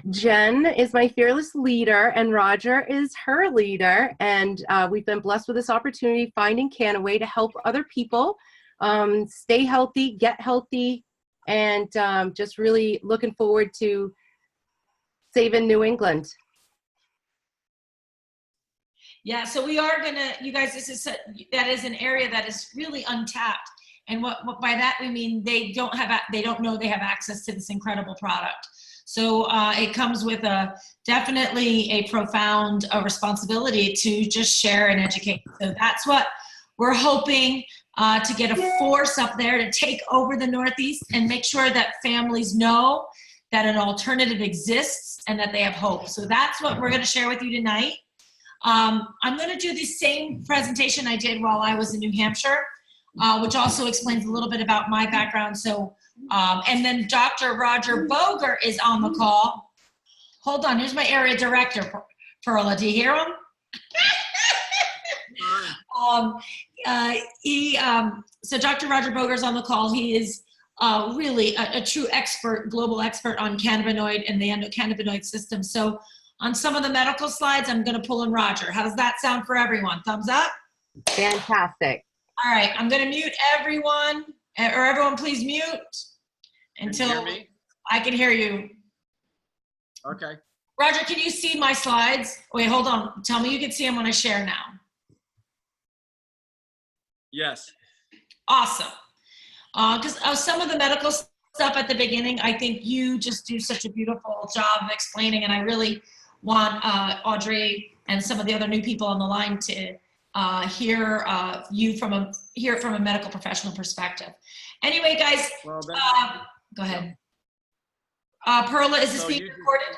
Jen is my fearless leader, and Roger is her leader. And we've been blessed with this opportunity, finding Kannaway, to help other people stay healthy, get healthy, and just really looking forward to saving New England. Yeah, so we are gonna, you guys, that is an area that is really untapped. And what by that we mean they don't know they have access to this incredible product. So it comes with definitely a profound responsibility to just share and educate. So that's what we're hoping to get a force up there to take over the Northeast and make sure that families know that an alternative exists and that they have hope. So that's what we're going to share with you tonight. I'm going to do the same presentation I did while I was in New Hampshire, which also explains a little bit about my background. So, and then Dr. Roger Boger is on the call. Hold on, here's my area director, Perla. Do you hear him? So Dr. Roger Boger is on the call. He is really a true expert, global expert on cannabinoid and the endocannabinoid system. So on some of the medical slides, I'm going to pull in Roger. How does that sound for everyone? Thumbs up? Fantastic. All right, I'm going to mute everyone, or everyone please mute until can you hear me? I can hear you. Okay. Roger, can you see my slides? Wait, hold on. Tell me you can see them when I share now. Yes. Awesome. Because some of the medical stuff at the beginning, I think you just do such a beautiful job of explaining, and I really want Audrey and some of the other new people on the line to hear it from a medical professional perspective. Anyway, guys, Well, go ahead. Perla, is this being recorded?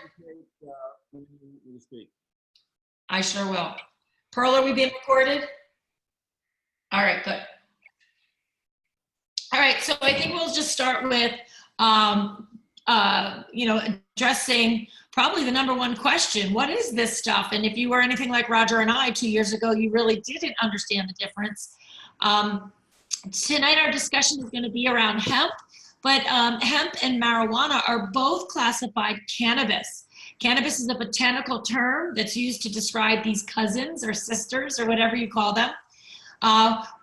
When you speak. I sure will. Perla, are we being recorded? All right, good. All right, so I think we'll just start with, addressing probably the number one question: what is this stuff? And if you were anything like Roger and I 2 years ago, you really didn't understand the difference. Tonight our discussion is going to be around hemp, but hemp and marijuana are both classified cannabis. Cannabis is a botanical term that's used to describe these cousins or sisters or whatever you call them.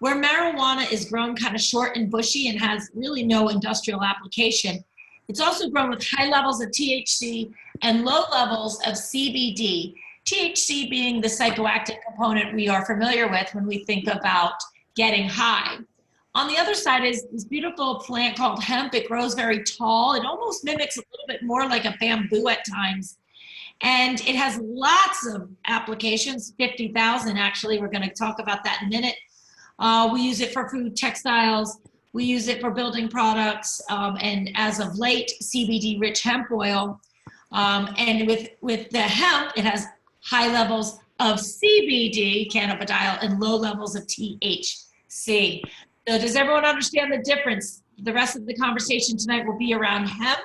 Where marijuana is grown kind of short and bushy and has really no industrial application, it's also grown with high levels of THC and low levels of CBD. THC being the psychoactive component we are familiar with when we think about getting high. On the other side is this beautiful plant called hemp. It grows very tall. It almost mimics a little bit more like a bamboo at times. And it has lots of applications, 50,000 actually. We're going to talk about that in a minute. We use it for food, textiles. We use it for building products. And as of late, CBD-rich hemp oil. And with the hemp, it has high levels of CBD, cannabidiol, and low levels of THC. So does everyone understand the difference? The rest of the conversation tonight will be around hemp.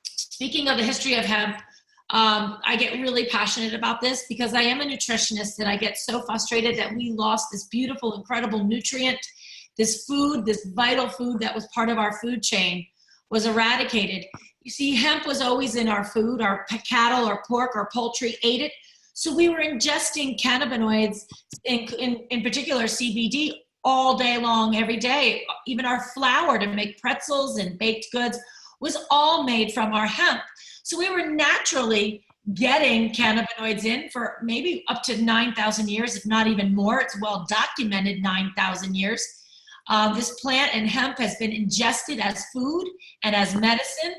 Speaking of the history of hemp, I get really passionate about this because I am a nutritionist, and I get so frustrated that we lost this beautiful, incredible nutrient. This food, this vital food that was part of our food chain, was eradicated. You see, hemp was always in our food. Our cattle or pork or poultry ate it. So we were ingesting cannabinoids, in particular CBD, all day long, every day. Even our flour to make pretzels and baked goods was all made from our hemp. So we were naturally getting cannabinoids in for maybe up to 9,000 years, if not even more. It's well documented, 9,000 years. This plant and hemp has been ingested as food and as medicine,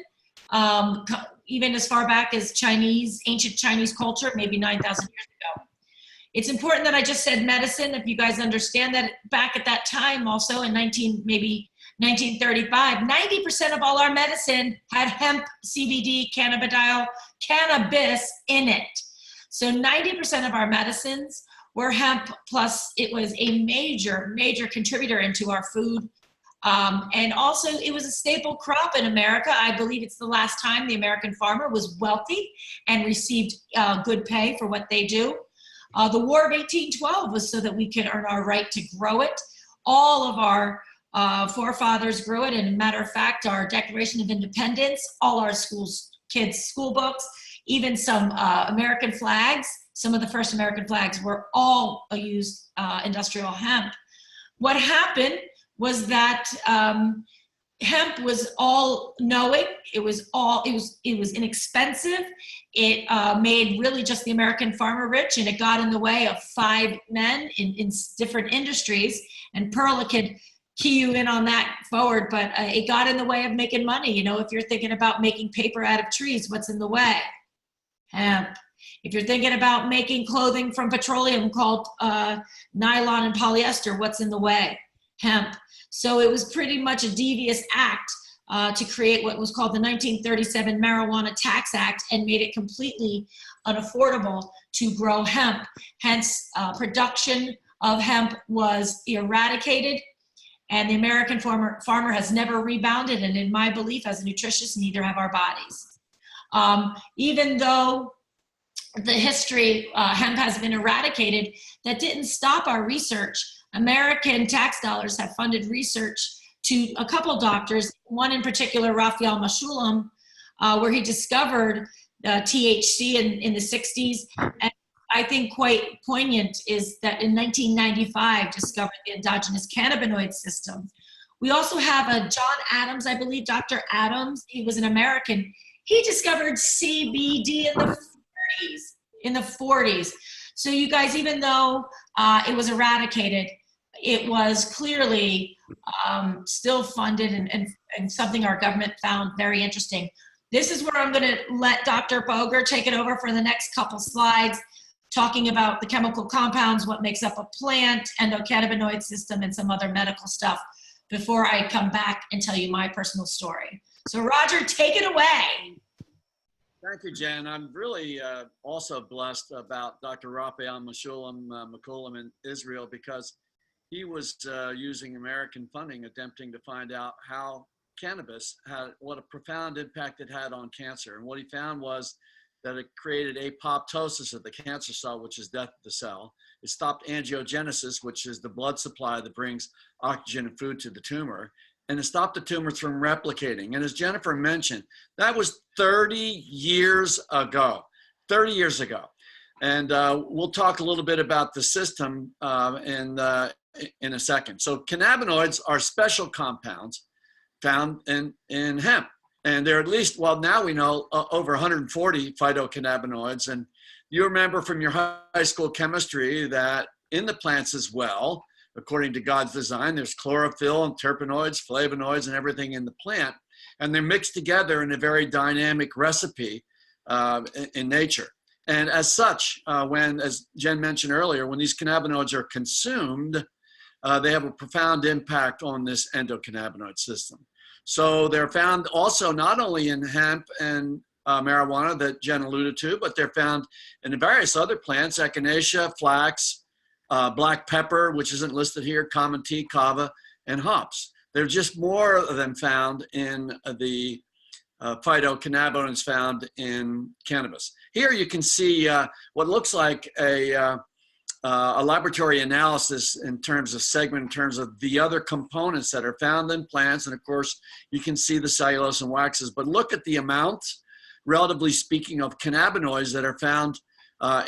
even as far back as ancient Chinese culture, maybe 9,000 years ago. It's important that I just said medicine, if you guys understand that back at that time also in 1935, 90% of all our medicine had hemp, CBD, cannabidiol, cannabis in it. So 90% of our medicines were hemp, plus it was a major, major contributor into our food. And also it was a staple crop in America. I believe it's the last time the American farmer was wealthy and received good pay for what they do. The War of 1812 was so that we could earn our right to grow it. All of our forefathers grew it, and matter of fact, our Declaration of Independence, all our schools kids' school books, even some American flags. Some of the first American flags were all used industrial hemp. What happened was that hemp was all knowing. It was inexpensive. It made really just the American farmer rich, and it got in the way of 5 men in different industries. And Perla could key you in on that forward, but it got in the way of making money. You know, if you're thinking about making paper out of trees, what's in the way? Hemp. If you're thinking about making clothing from petroleum called nylon and polyester, what's in the way? Hemp. So it was pretty much a devious act to create what was called the 1937 Marijuana Tax Act, and made it completely unaffordable to grow hemp. Hence, production of hemp was eradicated, and the American farmer has never rebounded. And in my belief as a nutritionist, neither have our bodies. Even though the history, hemp has been eradicated, that didn't stop our research. American tax dollars have funded research to a couple doctors, one in particular, Raphael Mechoulam, where he discovered THC in the 60s. And I think quite poignant is that in 1995, discovered the endogenous cannabinoid system. We also have a John Adams, I believe, Dr. Adams, he was an American. He discovered CBD in the 40s. So you guys, even though it was eradicated, it was clearly still funded and something our government found very interesting. This is where I'm going to let Dr. Boger take it over for the next couple slides, talking about the chemical compounds, what makes up a plant, endocannabinoid system, and some other medical stuff before I come back and tell you my personal story. So Roger, take it away. Thank you, Jen. I'm really also blessed about Dr. Raphael Mechoulam in Israel, because he was using American funding, attempting to find out how cannabis had, what a profound impact it had on cancer. And what he found was that it created apoptosis of the cancer cell, which is death of the cell. It stopped angiogenesis, which is the blood supply that brings oxygen and food to the tumor. And it stopped the tumors from replicating. And as Jennifer mentioned, that was 30 years ago, 30 years ago. And we'll talk a little bit about the system in a second. So cannabinoids are special compounds found in hemp. And there are at least, well, now we know over 140 phytocannabinoids. And you remember from your high school chemistry that in the plants as well, according to God's design, there's chlorophyll and terpenoids, flavonoids, and everything in the plant. And they're mixed together in a very dynamic recipe in nature. And as such, when, as Jen mentioned earlier, when these cannabinoids are consumed, they have a profound impact on this endocannabinoid system. So they're found also not only in hemp and marijuana that Jen alluded to, but they're found in various other plants, echinacea, flax, black pepper, which isn't listed here, common tea, kava, and hops. There are just more of them found in the phytocannabinoids found in cannabis. Here you can see what looks like a laboratory analysis in terms of segment, in terms of the other components that are found in plants. And of course, you can see the cellulose and waxes, but look at the amount, relatively speaking, of cannabinoids that are found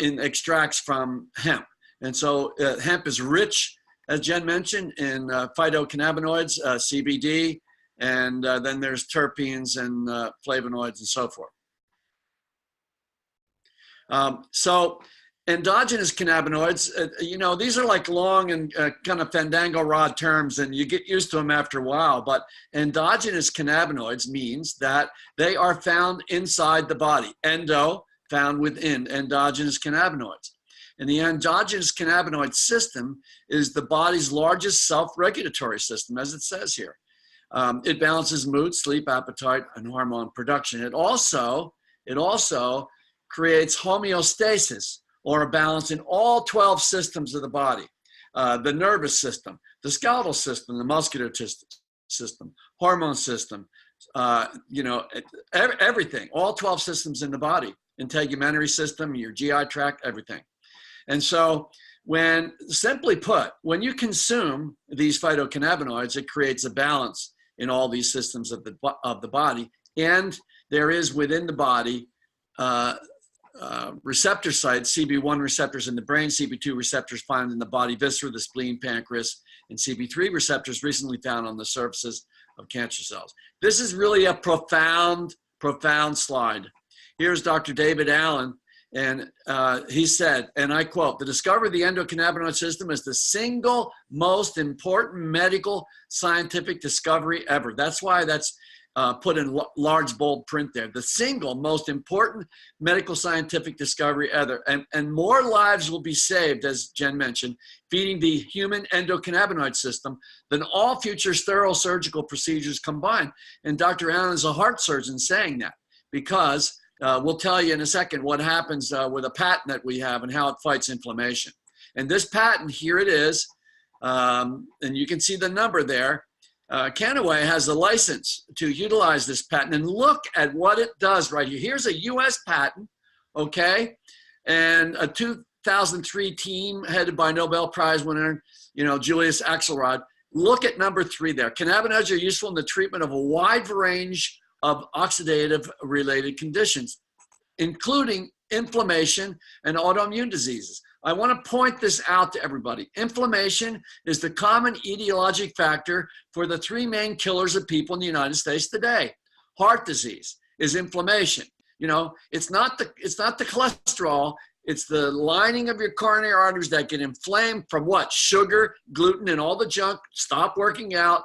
in extracts from hemp. And so hemp is rich, as Jen mentioned, in phytocannabinoids, CBD, and then there's terpenes and flavonoids and so forth. So endogenous cannabinoids, you know, these are like long and kind of fandango rod terms, and you get used to them after a while, but endogenous cannabinoids means that they are found inside the body. Endo, found within, endogenous cannabinoids. And the endogenous cannabinoid system is the body's largest self-regulatory system, as it says here. It balances mood, sleep, appetite, and hormone production. It also creates homeostasis, or a balance in all 12 systems of the body. The nervous system, the skeletal system, the muscular system, hormone system, you know, everything, all 12 systems in the body, integumentary system, your GI tract, everything. And so when, simply put, when you consume these phytocannabinoids, it creates a balance in all these systems of the body, and there is within the body receptor sites, CB1 receptors in the brain, CB2 receptors found in the body viscera, the spleen, pancreas, and CB3 receptors recently found on the surfaces of cancer cells. This is really a profound slide. Here's Dr. David Allen, and he said, and I quote, "The discovery of the endocannabinoid system is the single most important medical scientific discovery ever." That's why that's put in large bold print there. The single most important medical scientific discovery ever. And more lives will be saved, as Jen mentioned, feeding the human endocannabinoid system than all future sterile surgical procedures combined. And Dr. Allen is a heart surgeon saying that, because we'll tell you in a second what happens with a patent that we have and how it fights inflammation. And this patent, here it is, and you can see the number there. Kannaway has a license to utilize this patent, and look at what it does right here. Here's a US patent, okay? And a 2003 team headed by Nobel Prize winner, Julius Axelrod. Look at number 3 there. Cannabinoids are useful in the treatment of a wide range of oxidative related conditions, including inflammation and autoimmune diseases. I want to point this out to everybody. Inflammation is the common etiologic factor for the 3 main killers of people in the United States today. Heart disease is inflammation. It's not the cholesterol, it's the lining of your coronary arteries that get inflamed from what? Sugar, gluten, and all the junk. Stop working out,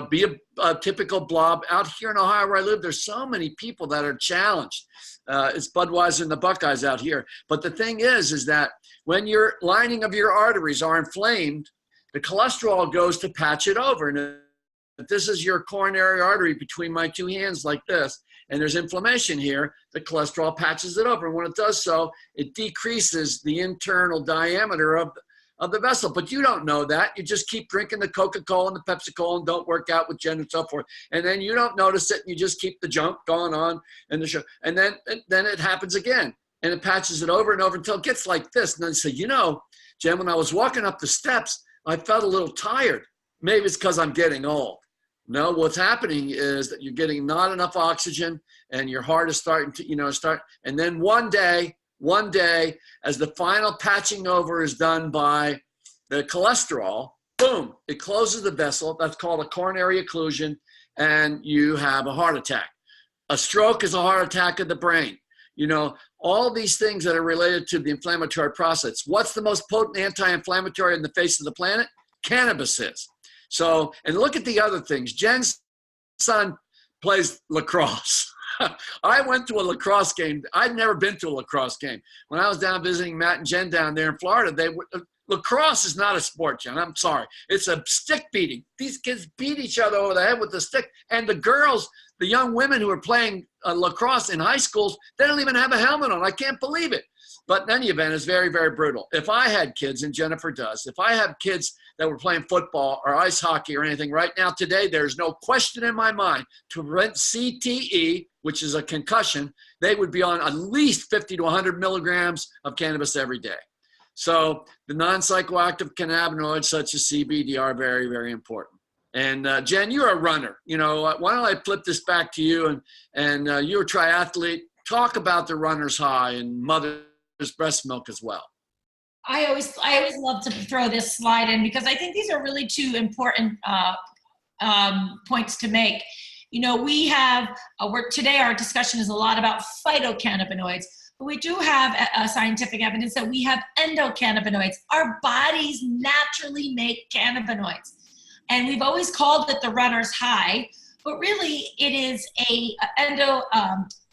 be a typical blob. Out here in Ohio where I live, there's so many people that are challenged. It's Budweiser and the Buckeyes out here. But the thing is that when your lining of your arteries are inflamed, the cholesterol goes to patch it over. And if this is your coronary artery between my 2 hands like this, and there's inflammation here, the cholesterol patches it over. And when it does so, it decreases the internal diameter of the vessel. But you don't know that. You just keep drinking the Coca-Cola and the Pepsi-Cola and don't work out with Jen and so forth. And then you don't notice it, and you just keep the junk going on in the show. And then it happens again. And it patches it over and over until it gets like this. And then say, Jen, when I was walking up the steps, I felt a little tired. Maybe it's because I'm getting old. No, what's happening is that you're getting not enough oxygen, and your heart is starting to, and then one day, as the final patching over is done by the cholesterol, boom, it closes the vessel. That's called a coronary occlusion, and you have a heart attack. A stroke is a heart attack of the brain. All these things that are related to the inflammatory process. What's the most potent anti-inflammatory in the face of the planet? Cannabis is. So, and look at the other things. Jen's son plays lacrosse. I went to a lacrosse game. I'd never been to a lacrosse game. When I was down visiting Matt and Jen down there in Florida, lacrosse is not a sport, Jen. I'm sorry. It's a stick beating. These kids beat each other over the head with the stick. And the girls, the young women who are playing lacrosse in high schools, they don't even have a helmet on. I can't believe it. But in any event, it's very, very brutal. If I had kids, and Jennifer does, if I have kids that were playing football or ice hockey or anything right now today, there's no question in my mind to prevent CTE, which is a concussion, they would be on at least 50 to 100 milligrams of cannabis every day. So the non-psychoactive cannabinoids such as CBD are very, very important. And Jen, you're a runner. Why don't I flip this back to you, and you're a triathlete. Talk about the runner's high and mother's breast milk as well. I always love to throw this slide in because I think these are really 2 important points to make. We have today our discussion is a lot about phytocannabinoids, but we do have scientific evidence that we have endocannabinoids. Our bodies naturally make cannabinoids, and we've always called it the runner's high, but really it is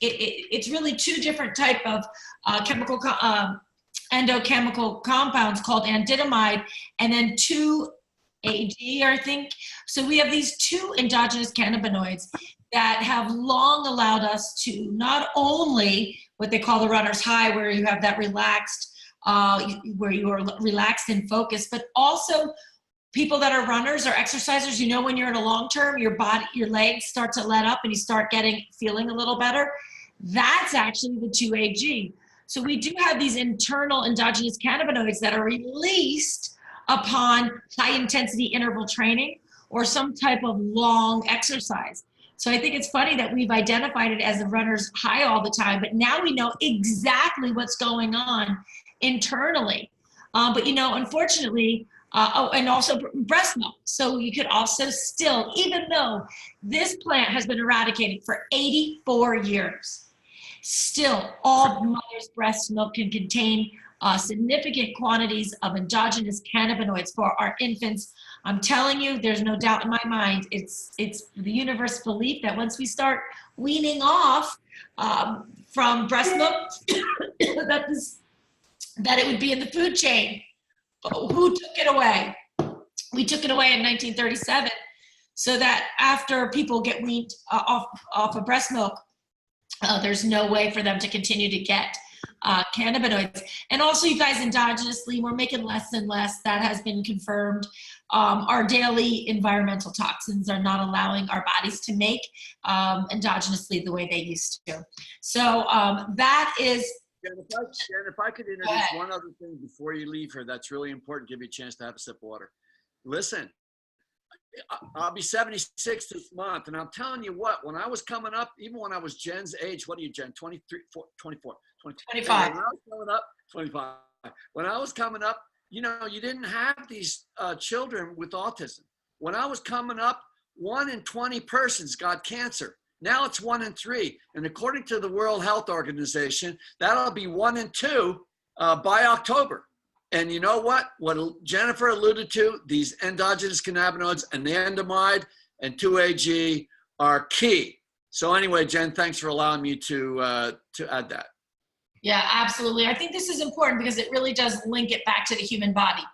it's really 2 different type of endochemical compounds called andinomide and then 2-AG, I think. So we have these 2 endogenous cannabinoids that have long allowed us to not only what they call the runner's high, where you have that relaxed, where you are relaxed and focused, but also people that are runners or exercisers, when you're in a long term, your legs start to let up and you start feeling a little better. That's actually the 2-AG. So we do have these internal endogenous cannabinoids that are released upon high intensity interval training or some type of long exercise. So I think it's funny that we've identified it as a runner's high all the time, but now we know exactly what's going on internally. But, you know, unfortunately, oh, and also breast milk. So you could also still, even though this plant has been eradicated for 84 years, still all mother's breast milk can contain significant quantities of endogenous cannabinoids for our infants. I'm telling you, there's no doubt in my mind. It's the universe belief that once we start weaning off from breast milk, that it would be in the food chain. But who took it away? We took it away in 1937, so that after people get weaned off of breast milk, there's no way for them to continue to get cannabinoids. And also, you guys, endogenously, we're making less and less. That has been confirmed. Our daily environmental toxins are not allowing our bodies to make endogenously the way they used to. So that is... Jen, if I could introduce one other thing before you leave here that's really important, give you a chance to have a sip of water. Listen, I'll be 76 this month, and I'm telling you what, when I was coming up, even when I was Jen's age, what are you, Jen, 23, 24, 25. When I was coming up, 25. When I was coming up, you know, you didn't have these children with autism. When I was coming up, 1 in 20 persons got cancer. Now it's 1 in 3. And according to the World Health Organization, that'll be 1 in 2 by October. And you know what? What Jennifer alluded to, these endogenous cannabinoids, anandamide and 2-AG are key. So anyway, Jen, thanks for allowing me to add that. Yeah, absolutely. I think this is important because it really does link it back to the human body.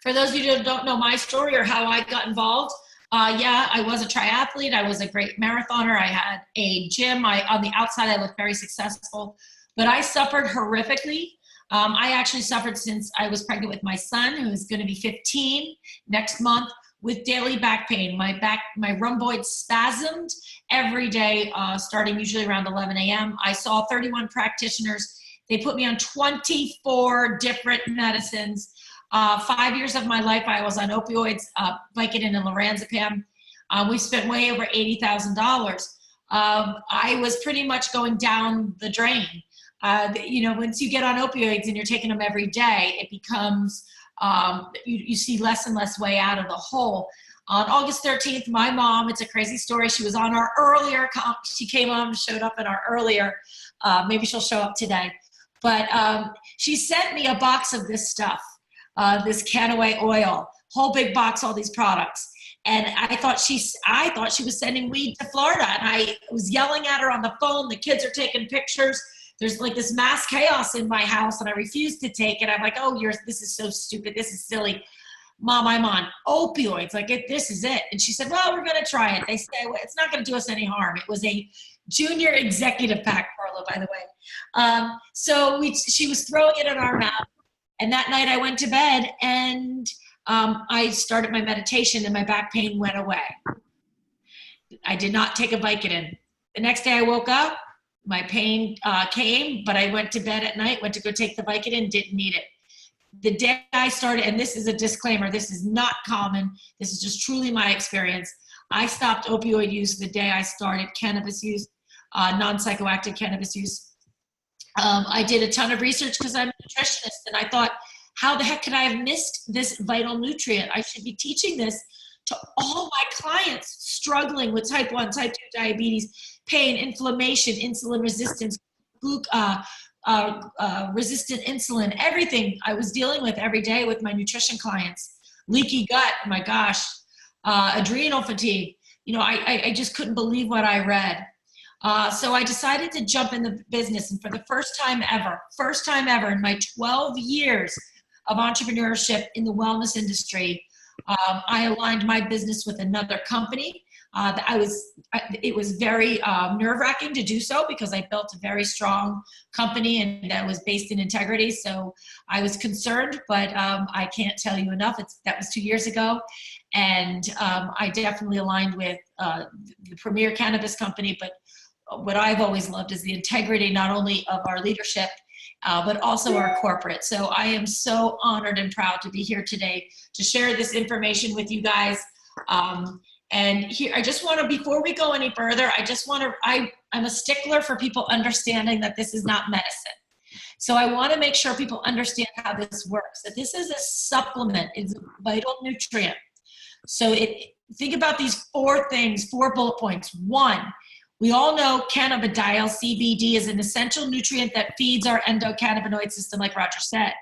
For those of you who don't know my story or how I got involved, yeah, I was a triathlete. I was a great marathoner. I had a gym. On the outside, I looked very successful, but I suffered horrificamed. I actually suffered since I was pregnant with my son, who's going to be 15 next month, with daily back pain. My rhomboid spasmed every day, starting usually around 11 a.m. I saw 31 practitioners. They put me on 24 different medicines. 5 years of my life, I was on opioids, Vicodin and lorazepam. We spent way over $80,000. I was pretty much going down the drain. You know, once you get on opioids and you're taking them every day, it becomes, you see less and less way out of the hole. On August 13th, my mom, it's a crazy story. She was on our earlier, she came on, showed up in our earlier, maybe she'll show up today. But she sent me a box of this stuff, this Kannaway oil, whole big box, all these products. And I thought she was sending weed to Florida. And I was yelling at her on the phone. The kids are taking pictures. There's like this mass chaos in my house, and I refuse to take it. I'm like, oh, this is so stupid. This is silly. Mom, I'm on opioids. Like, this is it. And she said, well, we're going to try it. They say, well, it's not going to do us any harm. It was a junior executive pack, Carla, by the way. So she was throwing it in our mouth. And that night I went to bed, and I started my meditation, and my back pain went away. I did not take a Vicodin. The next day I woke up, my pain came, but I went to bed at night, went to go take the Vicodin, didn't need it. The day I started, and this is a disclaimer, this is not common, this is just truly my experience. I stopped opioid use the day I started cannabis use, non-psychoactive cannabis use. I did a ton of research because I'm a nutritionist, and I thought, how the heck could I have missed this vital nutrient? I should be teaching this to all my clients struggling with type 1, type 2 diabetes, pain, inflammation, insulin resistance, resistant insulin, everything I was dealing with every day with my nutrition clients. Leaky gut, my gosh, adrenal fatigue. You know, I just couldn't believe what I read. So I decided to jump in the business, and for the first time ever in my 12 years of entrepreneurship in the wellness industry, I aligned my business with another company. It was very nerve-wracking to do so because I built a very strong company and that was based in integrity. So I was concerned, but I can't tell you enough. That was 2 years ago. And I definitely aligned with the premier cannabis company, but what I've always loved is the integrity, not only of our leadership, but also our corporate. So I am so honored and proud to be here today to share this information with you guys. And here, I just want to, before we go any further, I'm a stickler for people understanding that this is not medicine. So I want to make sure people understand how this works, that this is a supplement. It's a vital nutrient. So think about these 4 things, 4 bullet points. 1, we all know cannabidiol, CBD, is an essential nutrient that feeds our endocannabinoid system, like Roger said.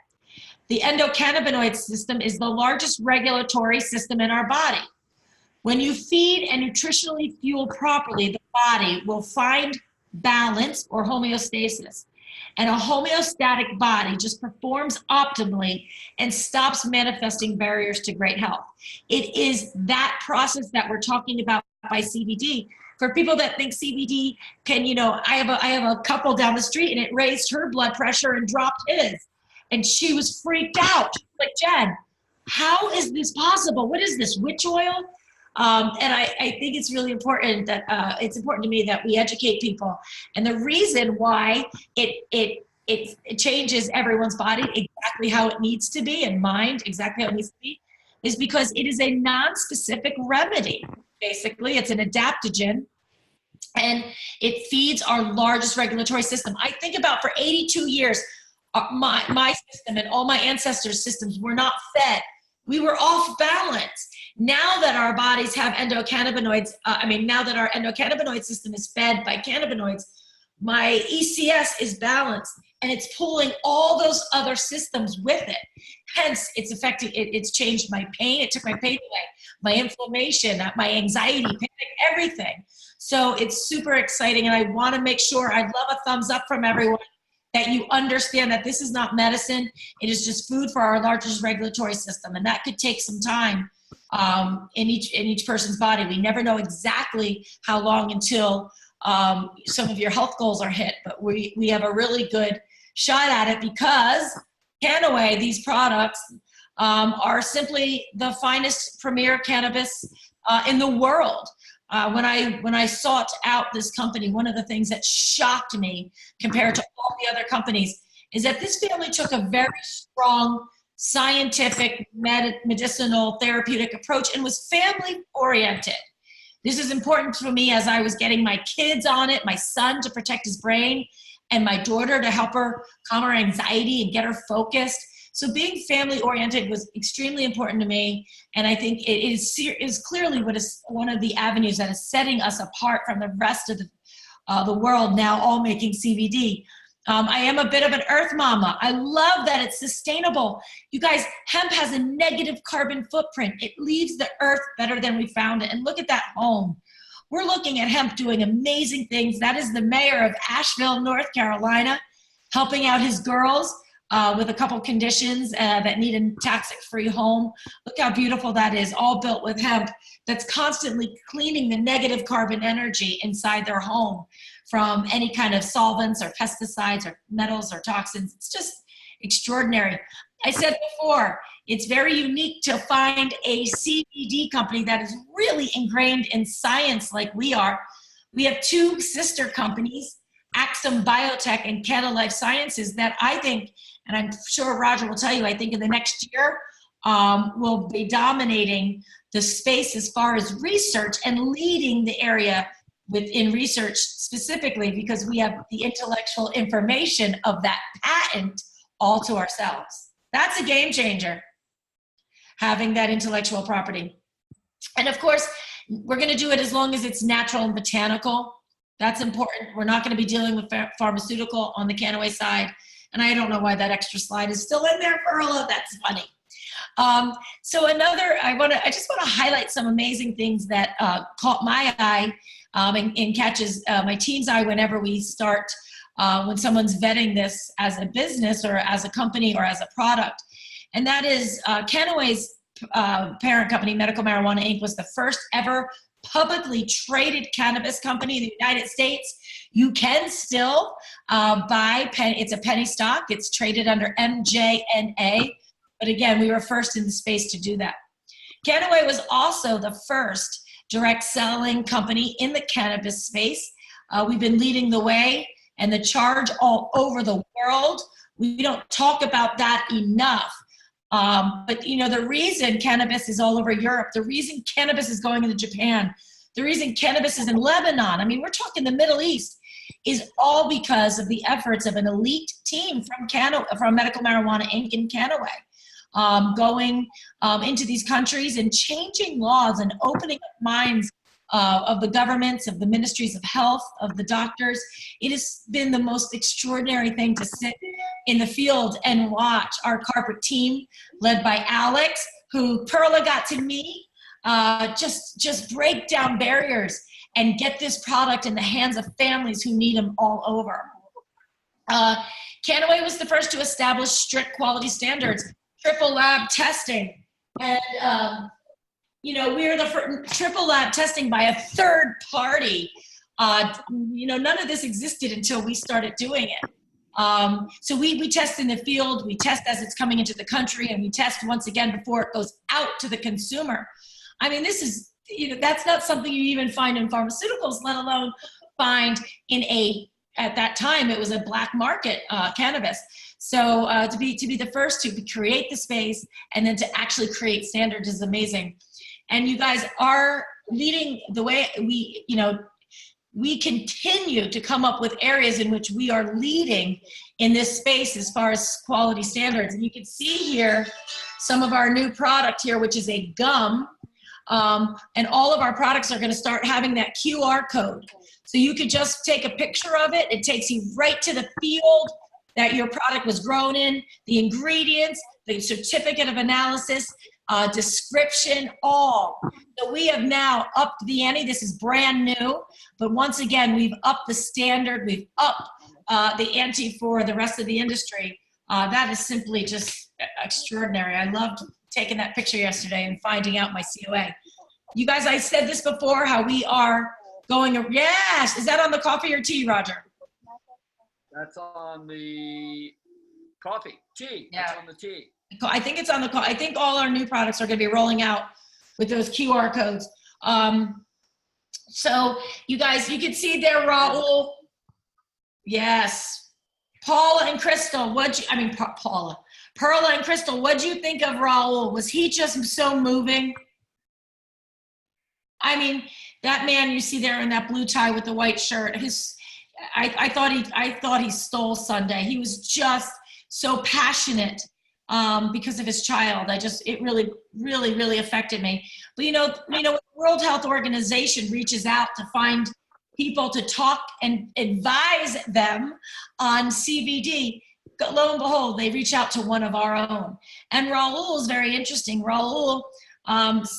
The endocannabinoid system is the largest regulatory system in our body. When you feed and nutritionally fuel properly, the body will find balance or homeostasis. And a homeostatic body just performs optimally and stops manifesting barriers to great health. It is that process that we're talking about by CBD. For people that think CBD can, I have a couple down the street and it raised her blood pressure and dropped his. And she was freaked out. She was like, Jen, how is this possible? What is this, witch oil? And I think it's really important that it's important to me that we educate people. And the reason why it changes everyone's body exactly how it needs to be, and mind exactly how it needs to be, is because it is a non-specific remedy. Basically, it's an adaptogen, and it feeds our largest regulatory system. I think about, for 82 years, my system and all my ancestors' systems were not fed. We were off balance. Now that our bodies have endocannabinoids, now that our endocannabinoid system is fed by cannabinoids, my ECS is balanced and it's pulling all those other systems with it. Hence, it's affecting, it's changed my pain. It took my pain away, my inflammation, my anxiety, panic, everything. So it's super exciting. And I want to make sure, I'd love a thumbs up from everyone, that you understand that this is not medicine. It is just food for our largest regulatory system. And that could take some time in each person's body. We never know exactly how long until some of your health goals are hit, but we have a really good shot at it because Kannaway, these products, are simply the finest premier cannabis in the world. When I sought out this company, one of the things that shocked me compared to all the other companies is that this family took a very strong scientific, medicinal, therapeutic approach and was family oriented. This is important for me as I was getting my kids on it, my son to protect his brain, and my daughter to help her calm her anxiety and get her focused. So being family oriented was extremely important to me. And I think it is clearly what is one of the avenues that is setting us apart from the rest of the world now all making CBD. I am a bit of an earth mama. I love that it's sustainable. You guys, hemp has a negative carbon footprint. It leaves the earth better than we found it. And look at that home. We're looking at hemp doing amazing things. That is the mayor of Asheville, North Carolina, helping out his girls with a couple conditions that need a toxic-free home. Look how beautiful that is, all built with hemp that's constantly cleaning the negative carbon energy inside their home from any kind of solvents or pesticides or metals or toxins. It's just extraordinary. I said before, it's very unique to find a CBD company that is really ingrained in science like we are. We have 2 sister companies, Axum Biotech and Canna Life Sciences, that I think, and I'm sure Roger will tell you, I think in the next year will be dominating the space as far as research and leading the area within research specifically because we have the intellectual information of that patent all to ourselves. That's a game changer, having that intellectual property. And of course, we're going to do it as long as it's natural and botanical. That's important. We're not going to be dealing with pharmaceutical on the Kannaway side. And I don't know why that extra slide is still in there, Perla. That's funny. So I just want to highlight some amazing things that caught my eye and catches my team's eye whenever we start, when someone's vetting this as a business or as a company or as a product. And that is Kannaway's parent company, Medical Marijuana Inc., was the first ever publicly traded cannabis company in the United States. You can still buy, it's a penny stock. It's traded under MJNA. But again, we were first in the space to do that. Kannaway was also the first direct selling company in the cannabis space. We've been leading the way and the charge all over the world. We don't talk about that enough. But you know, the reason cannabis is all over Europe, the reason cannabis is going into Japan, the reason cannabis is in Lebanon, I mean, we're talking the Middle East, is all because of the efforts of an elite team from Medical Marijuana Inc. in Kannaway, going into these countries and changing laws and opening up minds of the governments, of the ministries of health, of the doctors. It has been the most extraordinary thing to sit in the field and watch our corporate team led by Alex, who Perla got to meet, just break down barriers and get this product in the hands of families who need them all over. Kannaway was the first to establish strict quality standards, triple lab testing, and you know, we're the first triple lab testing by a third party. You know, none of this existed until we started doing it. So we test in the field, we test as it's coming into the country, and we test once again before it goes out to the consumer. I mean, this is, you know, that's not something you even find in pharmaceuticals, let alone find in at that time, it was a black market cannabis. So to be the first to create the space and then to actually create standards is amazing. And you guys are leading the way. We continue to come up with areas in which we are leading in this space as far as quality standards. And you can see here some of our new product here, which is a gum. And all of our products are going to start having that QR code. So you could just take a picture of it. It takes you right to the field that your product was grown in, the ingredients, the certificate of analysis, description, all. So we have now upped the ante. This is brand new, but once again, we've upped the standard. We've upped the ante for the rest of the industry. That is simply just extraordinary. I loved taking that picture yesterday and finding out my COA. You guys, I said this before, how we are going, yes, is that on the coffee or tea, Roger? That's on the coffee, tea, Yeah. That's on the tea. I think it's on the, I think all our new products are going to be rolling out with those QR codes. So you guys, you can see there, Raul. Yes. Paula and Crystal, Perla and Crystal, what'd you think of Raul? Was he just so moving? I mean, that man you see there in that blue tie with the white shirt, I thought he stole Sunday. He was just so passionate because of his child. It really, really, really affected me. But you know, the World Health Organization reaches out to find people to talk and advise them on CBD. Lo and behold, they reach out to one of our own. And Raul is very interesting. Raul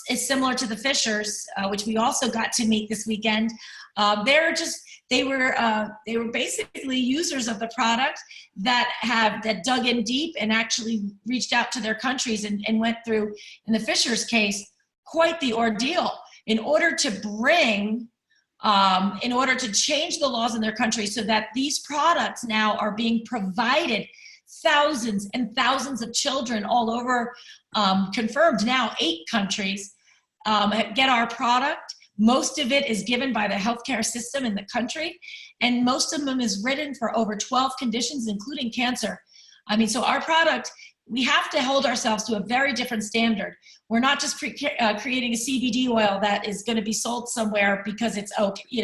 is similar to the Fishers, which we also got to meet this weekend. They were basically users of the product that dug in deep and actually reached out to their countries and went through, in the Fishers case, quite the ordeal in order to change the laws in their country so that these products now are being provided. Thousands and thousands of children all over, confirmed now 8 countries, get our product. Most of it is given by the healthcare system in the country, and most of them is written for over 12 conditions, including cancer. I mean, so our product, we have to hold ourselves to a very different standard. We're not just creating a CBD oil that is going to be sold somewhere because it's okay,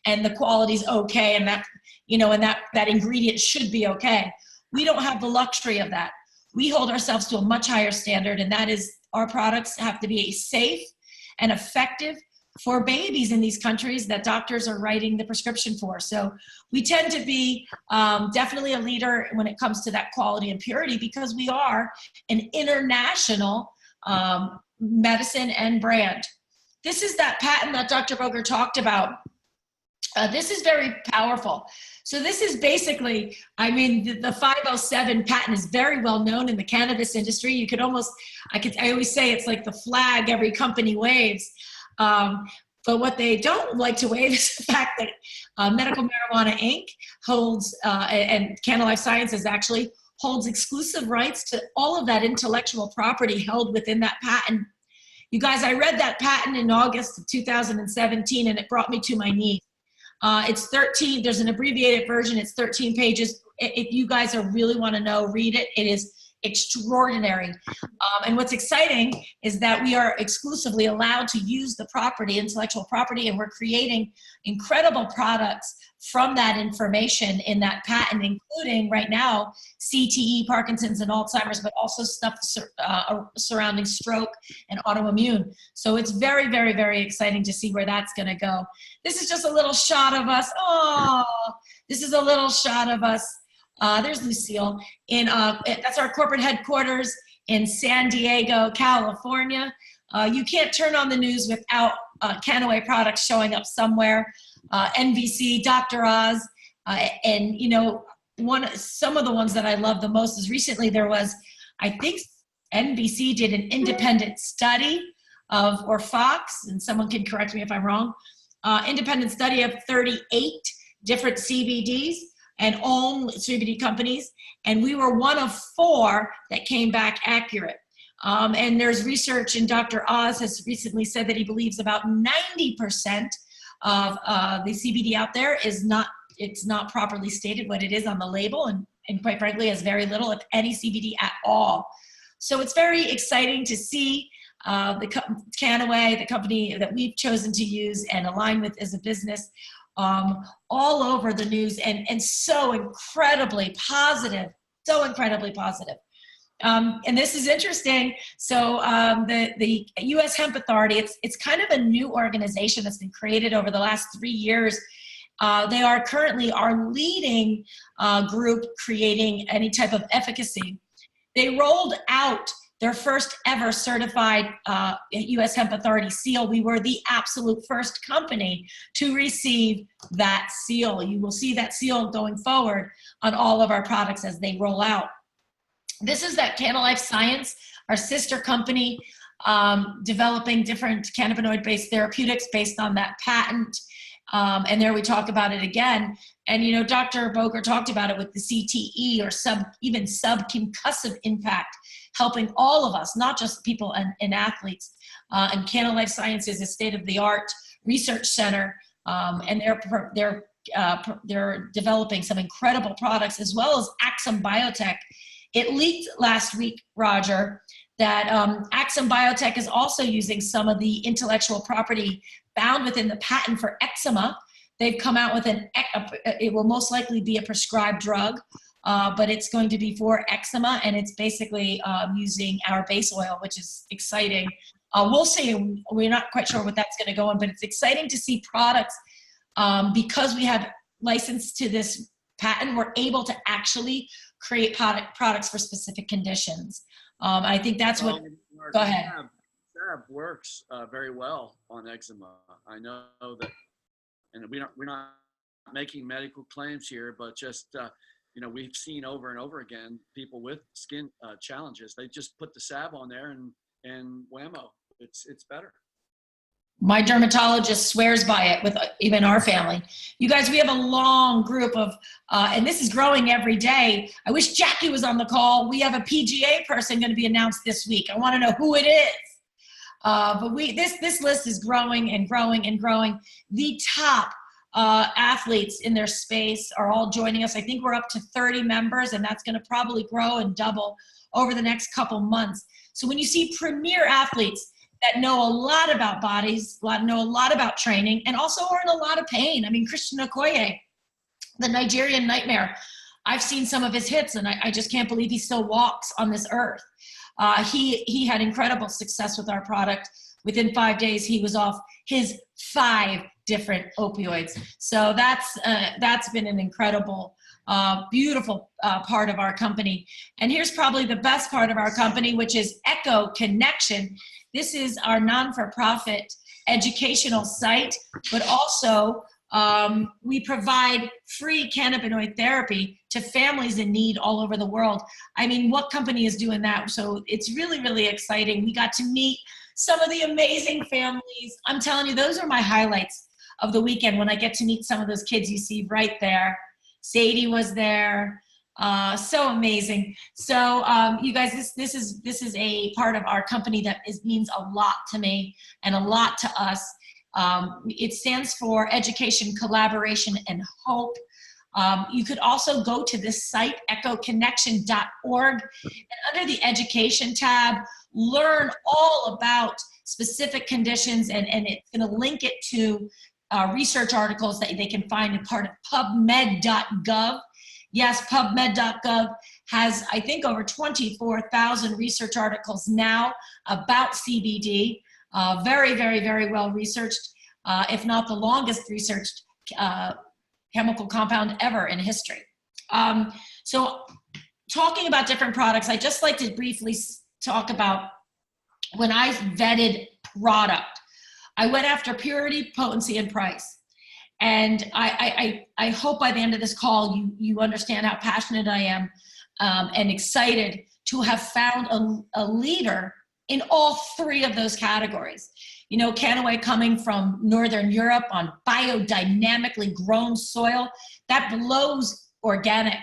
and the quality's okay, and that, and that ingredient should be okay. We don't have the luxury of that. We hold ourselves to a much higher standard, and that is our products have to be safe and effective for babies in these countries that doctors are writing the prescription for. So we tend to be definitely a leader when it comes to that quality and purity, because we are an international medicine and brand. This is that patent that Dr. Boger talked about. This is very powerful. So this is basically, I mean, the 507 patent is very well known in the cannabis industry. You could almost, I always say it's like the flag every company waves. But what they don't like to waive is the fact that Medical Marijuana Inc. holds, and Canna Life Sciences actually holds exclusive rights to all of that intellectual property held within that patent. You guys, I read that patent in August of 2017, and it brought me to my knees. It's 13, there's an abbreviated version, it's 13 pages. If you guys really want to know, read it. extraordinary. And what's exciting is that we are exclusively allowed to use the property, intellectual property, and we're creating incredible products from that information in that patent, including right now CTE, Parkinson's, and Alzheimer's, but also stuff surrounding stroke and autoimmune. So it's very, very, very exciting to see where that's going to go. This is just a little shot of us. Oh, this is a little shot of us. There's Lucille. That's our corporate headquarters in San Diego, California. You can't turn on the news without Kannaway products showing up somewhere. NBC, Dr. Oz, and you know, some of the ones that I love the most is recently there was, I think NBC did an independent study of, or Fox, and someone can correct me if I'm wrong, independent study of 38 different CBDs and own CBD companies, and we were one of 4 that came back accurate. And there's research, and Dr. Oz has recently said that he believes about 90% of the CBD out there is not, it's not properly stated what it is on the label, and quite frankly has very little, if any, CBD at all. So it's very exciting to see Kannaway, the company that we've chosen to use and align with as a business, all over the news, and so incredibly positive, so incredibly positive. And this is interesting. So the U.S. Hemp Authority, it's kind of a new organization that's been created over the last 3 years. They are currently our leading group creating any type of efficacy. They rolled out their first ever certified U.S. Hemp Authority seal. We were the absolute first company to receive that seal. You will see that seal going forward on all of our products as they roll out. This is that Kannaway Science, our sister company, developing different cannabinoid-based therapeutics based on that patent. And there we talk about it again. And you know, Dr. Boger talked about it with the CTE, or even subconcussive impact, helping all of us, not just people and athletes. And Kannaway Science is a state-of-the-art research center, and they're developing some incredible products, as well as Axum Biotech. It leaked last week, Roger, that Axum Biotech is also using some of the intellectual property found within the patent for eczema. They've come out with it will most likely be a prescribed drug, but it's going to be for eczema, and it's basically using our base oil, which is exciting. We'll see. We're not quite sure what that's going to go on, but it's exciting to see products because we have license to this patent. We're able to actually create products for specific conditions. I think that's what, go ahead. Sab works very well on eczema. I know that, and we're not making medical claims here, but just, you know, we've seen over and over again, people with skin challenges, they just put the Sab on there and whammo, it's better. My dermatologist swears by it, with even our family. You guys, we have a long group of, and this is growing every day. I wish Jackie was on the call. We have a PGA person going to be announced this week. I want to know who it is. But this list is growing and growing and growing. The top athletes in their space are all joining us. I think we're up to 30 members, and that's going to probably grow and double over the next couple months. So when you see premier athletes that know a lot about bodies, know a lot about training, and also are in a lot of pain. I mean, Christian Okoye, the Nigerian Nightmare, I've seen some of his hits, and I just can't believe he still walks on this earth. He had incredible success with our product. Within 5 days, he was off his 5 different opioids. So that's been an incredible, beautiful part of our company. And here's probably the best part of our company, which is Echo Connection. This is our non-for-profit educational site, but also we provide free cannabinoid therapy to families in need all over the world. I mean, what company is doing that? So it's really, really exciting. We got to meet some of the amazing families. I'm telling you, those are my highlights of the weekend, when I get to meet some of those kids you see right there. Sadie was there. So amazing. So you guys, this is a part of our company that means a lot to me and a lot to us. It stands for Education, Collaboration, and Hope. You could also go to this site, echoconnection.org, and under the education tab, learn all about specific conditions, and it's going to link it to research articles that they can find in part of PubMed.gov. Yes, PubMed.gov has, I think, over 24,000 research articles now about CBD. Very, very, very well researched, if not the longest researched chemical compound ever in history. So talking about different products, I just like to briefly talk about when I vetted product. I went after purity, potency, and price. And I hope by the end of this call, you understand how passionate I am and excited to have found a leader in all three of those categories. You know, Kannaway, coming from Northern Europe on biodynamically grown soil, that blows organic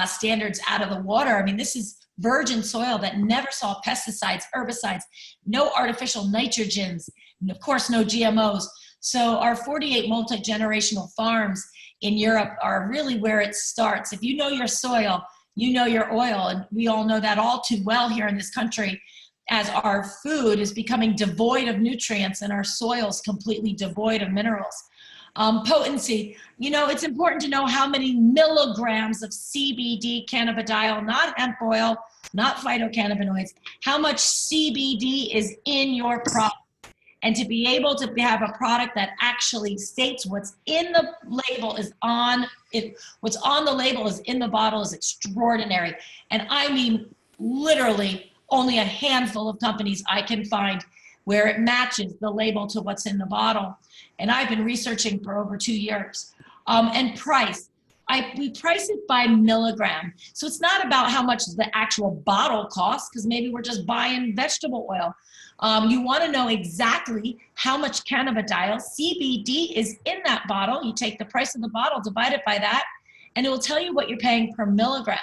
standards out of the water. I mean, this is virgin soil that never saw pesticides, herbicides, no artificial nitrogens, and of course, no GMOs. So our 48 multi-generational farms in Europe are really where it starts. If you know your soil, you know your oil, and we all know that all too well here in this country, as our food is becoming devoid of nutrients and our soil's completely devoid of minerals. Potency, you know, it's important to know how many milligrams of CBD cannabidiol, not hemp oil, not phytocannabinoids, how much CBD is in your product. And to be able to have a product that actually states what's in the label is on it, what's on the label is in the bottle is extraordinary. And I mean, literally, only a handful of companies I can find where it matches the label to what's in the bottle. And I've been researching for over 2 years. And price, we price it by milligram. So it's not about how much the actual bottle costs, because maybe we're just buying vegetable oil. You want to know exactly how much cannabidiol, CBD, is in that bottle. You take the price of the bottle, divide it by that, and it will tell you what you're paying per milligram.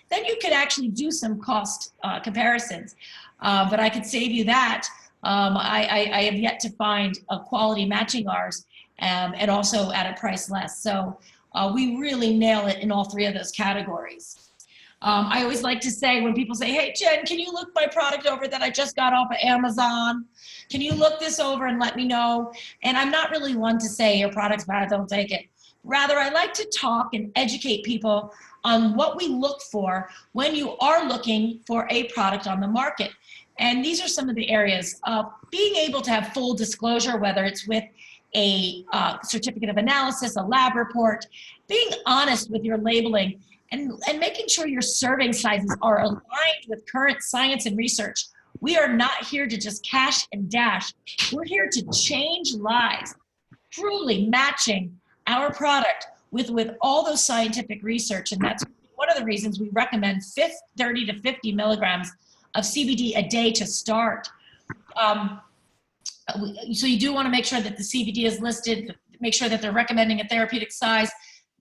Then you could actually do some cost comparisons. But I could save you that. I have yet to find a quality matching ours, and also at a price less. So we really nail it in all three of those categories. I always like to say, when people say, hey, Jen, can you look my product over that I just got off of Amazon? Can you look this over and let me know? And I'm not really one to say your product's bad, don't take it. Rather, I like to talk and educate people on what we look for when you are looking for a product on the market. And these are some of the areas. Being able to have full disclosure, whether it's with a certificate of analysis, a lab report, being honest with your labeling, and making sure your serving sizes are aligned with current science and research. We are not here to just cash and dash. We're here to change lives, truly matching our product with all those scientific research. And that's one of the reasons we recommend 30 to 50 milligrams of CBD a day to start. So you do want to make sure that the CBD is listed, make sure that they're recommending a therapeutic size,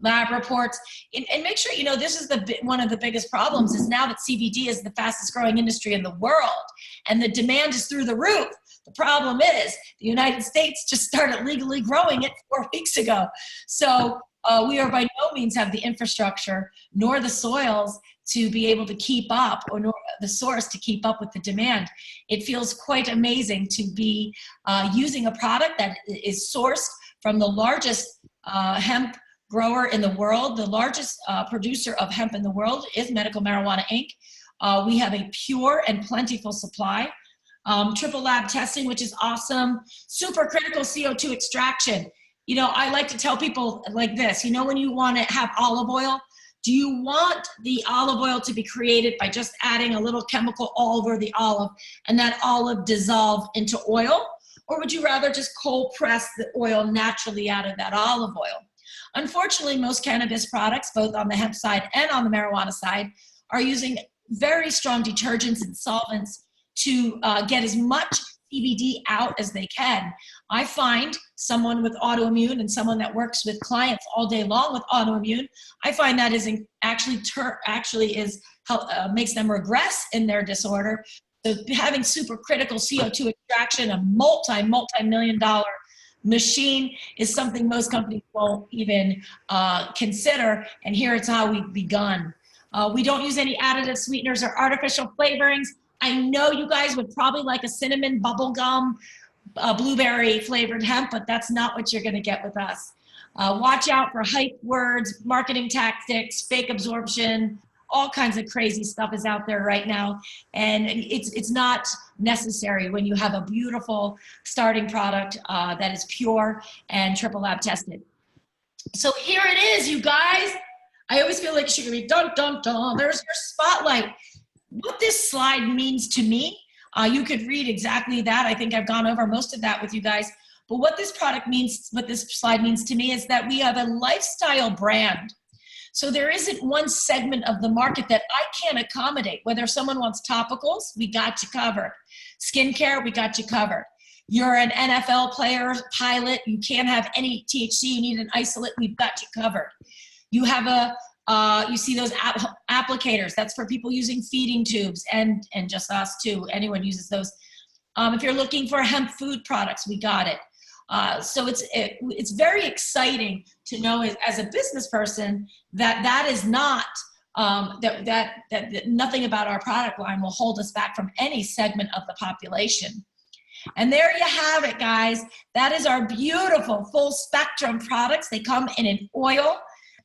lab reports, and make sure, you know, this is one of the biggest problems is now that CBD is the fastest growing industry in the world and the demand is through the roof. The problem is the United States just started legally growing it 4 weeks ago. So we are by no means have the infrastructure nor the soils to be able to keep up, or nor the source to keep up with the demand. It feels quite amazing to be using a product that is sourced from the largest hemp grower in the world. The largest producer of hemp in the world is Medical Marijuana Inc. We have a pure and plentiful supply. Triple lab testing, which is awesome. Supercritical CO2 extraction. You know, I like to tell people like this, you know, when you want to have olive oil, do you want the olive oil to be created by just adding a little chemical all over the olive and that olive dissolve into oil? Or would you rather just cold press the oil naturally out of that olive oil? Unfortunately, most cannabis products, both on the hemp side and on the marijuana side, are using very strong detergents and solvents to get as much CBD out as they can. I find someone with autoimmune and someone that works with clients all day long with autoimmune, I find that is makes them regress in their disorder. So having supercritical CO2 extraction, a multi-million-dollar machine is something most companies won't even consider, and here it's how we've begun. We don't use any additive sweeteners or artificial flavorings. I know you guys would probably like a cinnamon bubble gum, blueberry flavored hemp, but that's not what you're gonna get with us. Watch out for hype words, marketing tactics, fake absorption, all kinds of crazy stuff is out there right now. And it's not necessary when you have a beautiful starting product that is pure and triple lab tested. So here it is, you guys. I always feel like it should be dun, dun, dun. There's your spotlight. What this slide means to me, you could read exactly that. I think I've gone over most of that with you guys. But what this product means, what this slide means to me is that we have a lifestyle brand. So there isn't one segment of the market that I can't accommodate. Whether someone wants topicals, we got you covered. Skincare, we got you covered. You're an NFL player, pilot, you can't have any THC, you need an isolate, we've got you covered. You have you see those applicators, that's for people using feeding tubes and just us too, anyone uses those. If you're looking for hemp food products, we got it. So it's very exciting to know as a business person that is not, that nothing about our product line will hold us back from any segment of the population. And there you have it, guys. That is our beautiful full spectrum products. They come in an oil,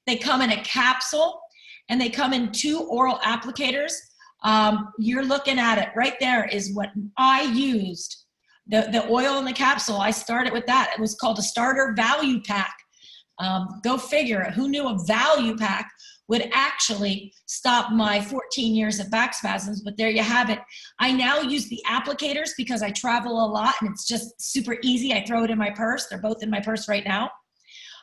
they come in a capsule, and they come in 2 oral applicators. You're looking at it right there is what I used. The oil in the capsule, I started with that. It was called a starter value pack. Go figure, who knew a value pack would actually stop my 14 years of back spasms, but there you have it. I now use the applicators because I travel a lot and it's just super easy. I throw it in my purse. They're both in my purse right now.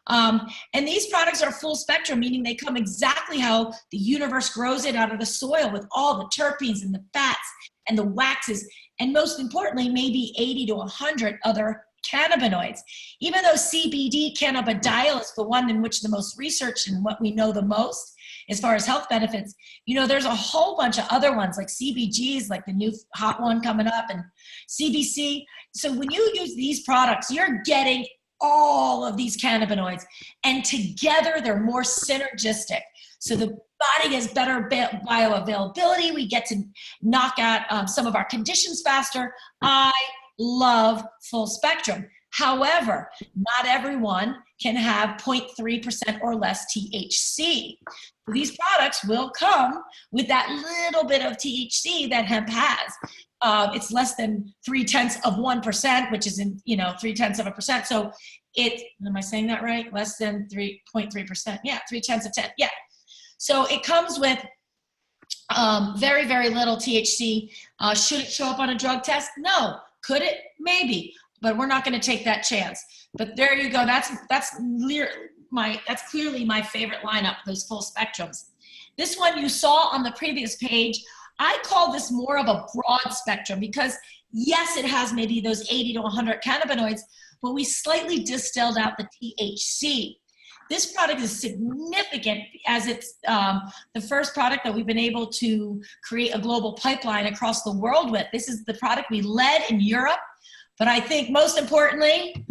And these products are full spectrum, meaning they come exactly how the universe grows it out of the soil with all the terpenes and the fats and the waxes, and most importantly, maybe 80 to 100 other cannabinoids. Even though CBD, cannabidiol, is the one in which the most research and what we know the most as far as health benefits, you know, there's a whole bunch of other ones like CBGs, like the new hot one coming up, and CBC. So when you use these products, you're getting all of these cannabinoids, and together they're more synergistic. So the body has better bioavailability. We get to knock out some of our conditions faster. I love full spectrum. However, not everyone can have 0.3% or less THC. These products will come with that little bit of THC that hemp has. It's less than 0.3%, which is in, 0.3%. So am I saying that right? Less than 3.3%. Yeah, 0.3%. Yeah. So it comes with very, very little THC. Should it show up on a drug test? No. Could it? Maybe. But we're not going to take that chance. But there you go. That's clearly my favorite lineup, those full spectrums. This one you saw on the previous page, I call this more of a broad spectrum because yes, it has maybe those 80 to 100 cannabinoids, but we slightly distilled out the THC. This product is significant as it's the first product that we've been able to create a global pipeline across the world with. This is the product we led in Europe, but I think most importantly,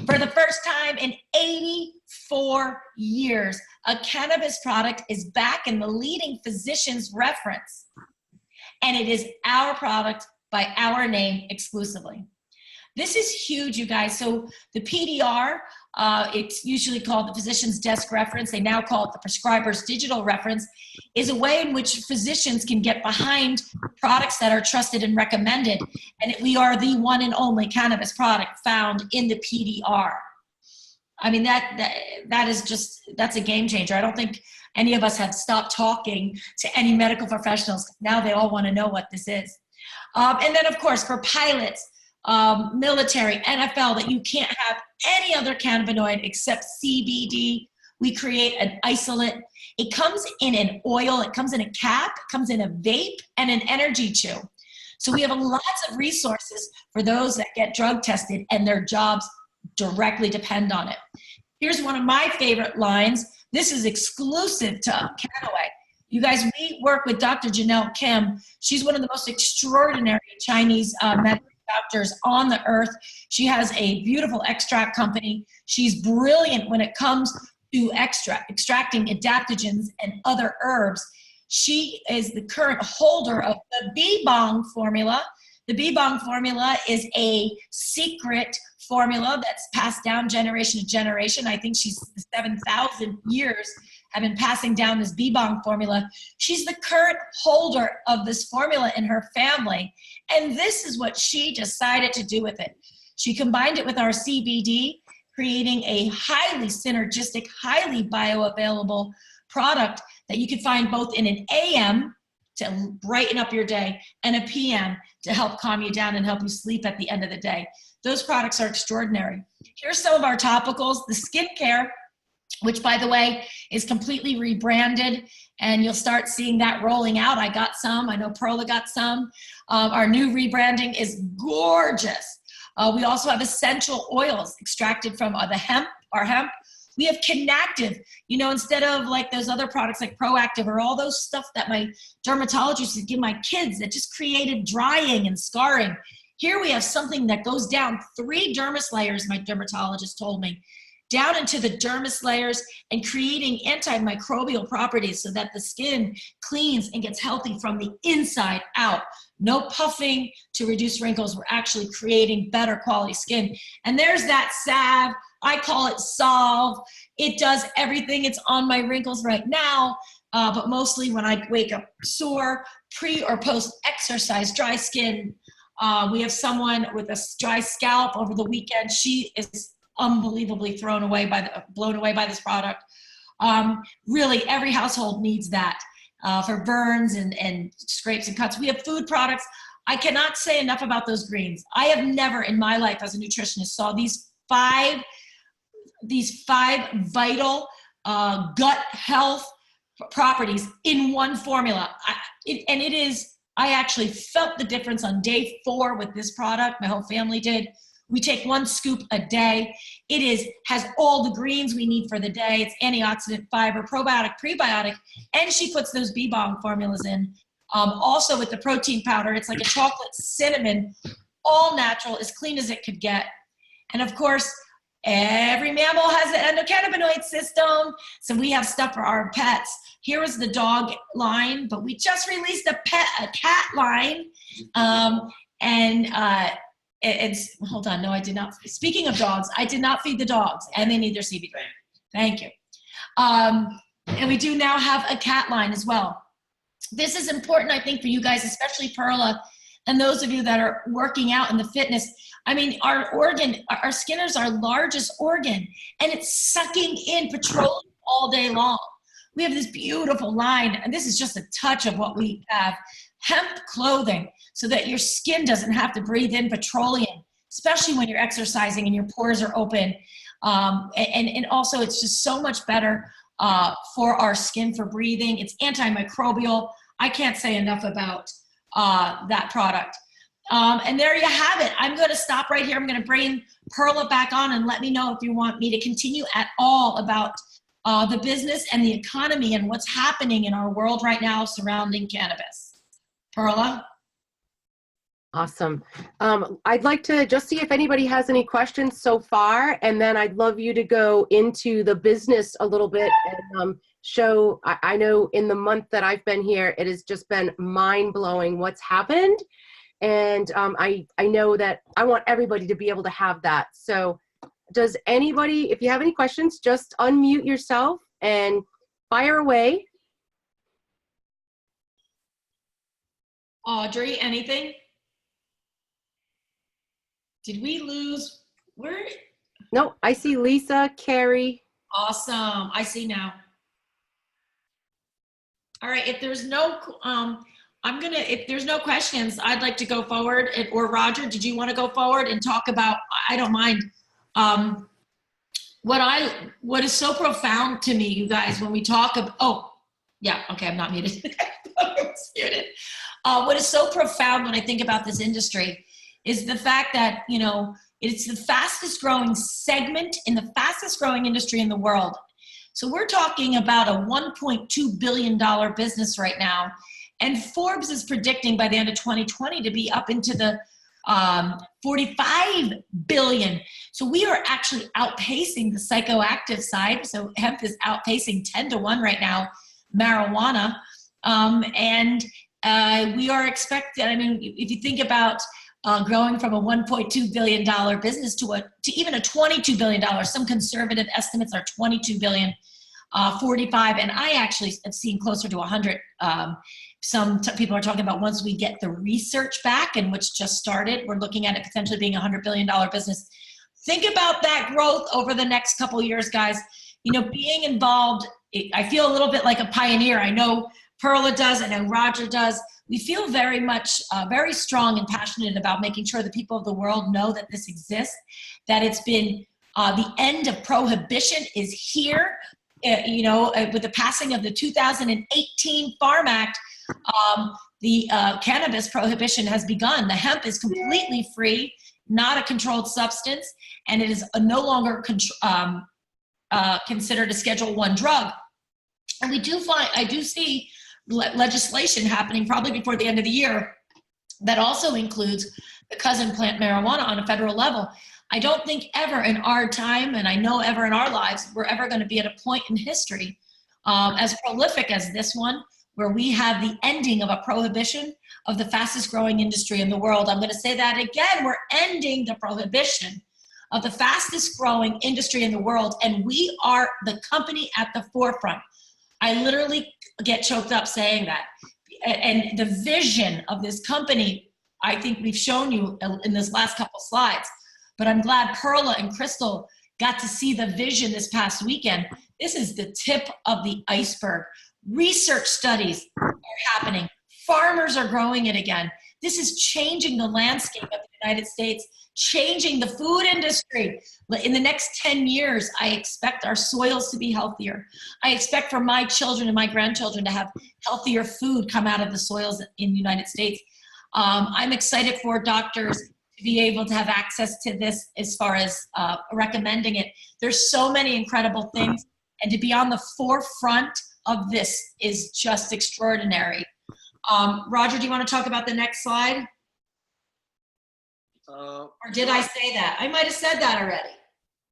for the first time in 84 years, a cannabis product is back in the leading physician's reference. And it is our product by our name exclusively. This is huge, you guys. So the PDR, it's usually called the physician's desk reference. They now call it the prescriber's digital reference, is a way in which physicians can get behind products that are trusted and recommended. And we are the one and only cannabis product found in the PDR. I mean, that is just, that's a game changer. I don't think any of us have stopped talking to any medical professionals. Now they all want to know what this is. And then of course for pilots, military, NFL, that you can't have any other cannabinoid except CBD. We create an isolate. It comes in an oil, it comes in a cap, it comes in a vape, and an energy chew. So we have lots of resources for those that get drug tested and their jobs directly depend on it. Here's one of my favorite lines. This is exclusive to Kannaway. You guys, we work with Dr. Janelle Kim. She's one of the most extraordinary Chinese medical doctors on the earth. She has a beautiful extract company. She's brilliant when it comes to extracting adaptogens and other herbs. She is the current holder of the Bee Bong formula. The Bee Bong formula is a secret formula that's passed down generation to generation. I think she's 7,000 years have been passing down this Bee Bong formula. She's the current holder of this formula in her family. And this is what she decided to do with it. She combined it with our CBD, creating a highly synergistic, highly bioavailable product that you can find both in an AM to brighten up your day and a PM to help calm you down and help you sleep at the end of the day. Those products are extraordinary. Here's some of our topicals, the skincare, which by the way is completely rebranded, and you'll start seeing that rolling out. I got some, I know Perla got some. Our new rebranding is gorgeous. We also have essential oils extracted from our hemp. We have Connective, you know, instead of like those other products like Proactive or all those stuff that my dermatologist would give my kids that just created drying and scarring. Here we have something that goes down 3 dermis layers, my dermatologist told me, down into the dermis layers and creating antimicrobial properties so that the skin cleans and gets healthy from the inside out. No puffing to reduce wrinkles. We're actually creating better quality skin. And there's that salve. I call it Solve. It does everything. It's on my wrinkles right now, but mostly when I wake up sore, pre or post exercise, dry skin. We have someone with a dry scalp over the weekend. She is unbelievably blown away by this product. Really, every household needs that for burns and scrapes and cuts. We have food products. I cannot say enough about those greens. I have never in my life as a nutritionist saw these five vital gut health properties in one formula. I actually felt the difference on day 4 with this product. My whole family did. We take 1 scoop a day. Has all the greens we need for the day. It's antioxidant, fiber, probiotic, prebiotic, and she puts those Bee Bong formulas in. Also with the protein powder, it's like a chocolate cinnamon, all natural, as clean as it could get. And of course, every mammal has an endocannabinoid system, so we have stuff for our pets. Here is the dog line, but we just released a cat line, hold on, no, I did not. Speaking of dogs, I did not feed the dogs, and they need their CBD. Thank you. And we do now have a cat line as well. This is important, I think, for you guys, especially Perla, and those of you that are working out in the fitness. I mean, our skin is our largest organ, and it's sucking in petroleum all day long. We have this beautiful line, and this is just a touch of what we have. Hemp clothing, so that your skin doesn't have to breathe in petroleum, especially when you're exercising and your pores are open. And also, it's just so much better for our skin for breathing. It's antimicrobial. I can't say enough about that product. And there you have it. I'm going to stop right here. I'm going to bring Perla back on and let me know if you want me to continue at all about the business and the economy and what's happening in our world right now surrounding cannabis. Perla? Awesome. I'd like to just see if anybody has any questions so far, and then I'd love you to go into the business a little bit and show, I know in the month that I've been here, it has just been mind-blowing what's happened. And I know that I want everybody to be able to have that. So does anybody, if you have any questions, just unmute yourself and fire away. Audrey, anything? Did we lose? Where? No, I see Lisa, Carrie. Awesome. I see now. All right. If there's no, if there's no questions, I'd like to go forward. Or Roger, did you want to go forward and talk about? I don't mind. What is so profound to me, you guys, when we talk about. Oh, yeah. Okay, I'm not muted. I was muted. What is so profound when I think about this industry is the fact that, you know, it's the fastest growing segment in the fastest growing industry in the world. So we're talking about a $1.2 billion business right now. And Forbes is predicting by the end of 2020 to be up into the 45 billion. So we are actually outpacing the psychoactive side. So hemp is outpacing 10-1 right now, marijuana. We are expected, I mean, if you think about growing from a $1.2 billion business to even a $22 billion, some conservative estimates are 22 billion, 45, and I actually have seen closer to 100. Some people are talking about once we get the research back, and which just started, we're looking at it potentially being a $100 billion business. Think about that growth over the next couple of years, guys. You know, being involved, I feel a little bit like a pioneer. I know Perla does, I know Roger does. We feel very much, very strong and passionate about making sure the people of the world know that this exists, that it's been, the end of prohibition is here. With the passing of the 2018 Farm Act, the cannabis prohibition has begun. The hemp is completely free, not a controlled substance, and it is no longer considered a Schedule I drug. And I do see legislation happening probably before the end of the year that also includes the cousin plant marijuana on a federal level. I don't think ever in our time, and I know ever in our lives, we're ever going to be at a point in history as prolific as this one, where we have the ending of a prohibition of the fastest growing industry in the world. I'm going to say that again. We're ending the prohibition of the fastest growing industry in the world, and we are the company at the forefront. I literally get choked up saying that. And the vision of this company, I think we've shown you in this last couple slides, but I'm glad Perla and Crystal got to see the vision this past weekend. This is the tip of the iceberg. Research studies are happening. Farmers are growing it again. This is changing the landscape of the United States, changing the food industry. In the next 10 years, I expect our soils to be healthier. I expect for my children and my grandchildren to have healthier food come out of the soils in the United States. I'm excited for doctors to be able to have access to this as far as recommending it. There's so many incredible things, and to be on the forefront of this is just extraordinary. Roger, do you want to talk about the next slide? Or did I say that? I might have said that already.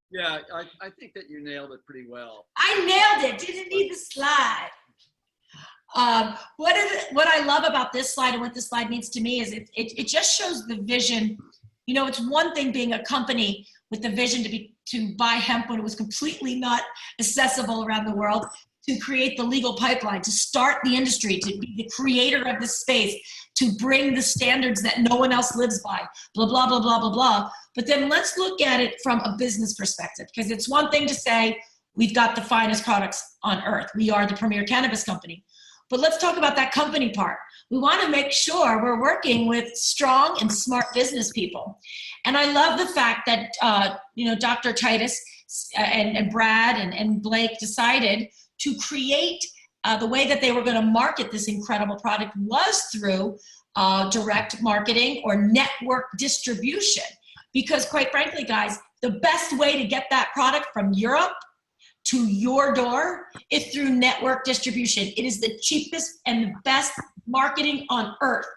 Yeah, I think that you nailed it pretty well. I nailed it. Didn't need the slide. What I love about this slide and what this slide means to me is it just shows the vision. You know, it's one thing being a company with the vision to buy hemp when it was completely not accessible around the world, to create the legal pipeline, to start the industry, to be the creator of this space, to bring the standards that no one else lives by, blah, blah, blah, blah, blah, blah. But then let's look at it from a business perspective, because it's one thing to say, we've got the finest products on earth. We are the premier cannabis company. But let's talk about that company part. We want to make sure we're working with strong and smart business people. And I love the fact that, Dr. Titus and Brad and Blake decided to create the way that they were going to market this incredible product was through direct marketing or network distribution. Because quite frankly, guys, the best way to get that product from Europe to your door is through network distribution. It is the cheapest and the best marketing on earth.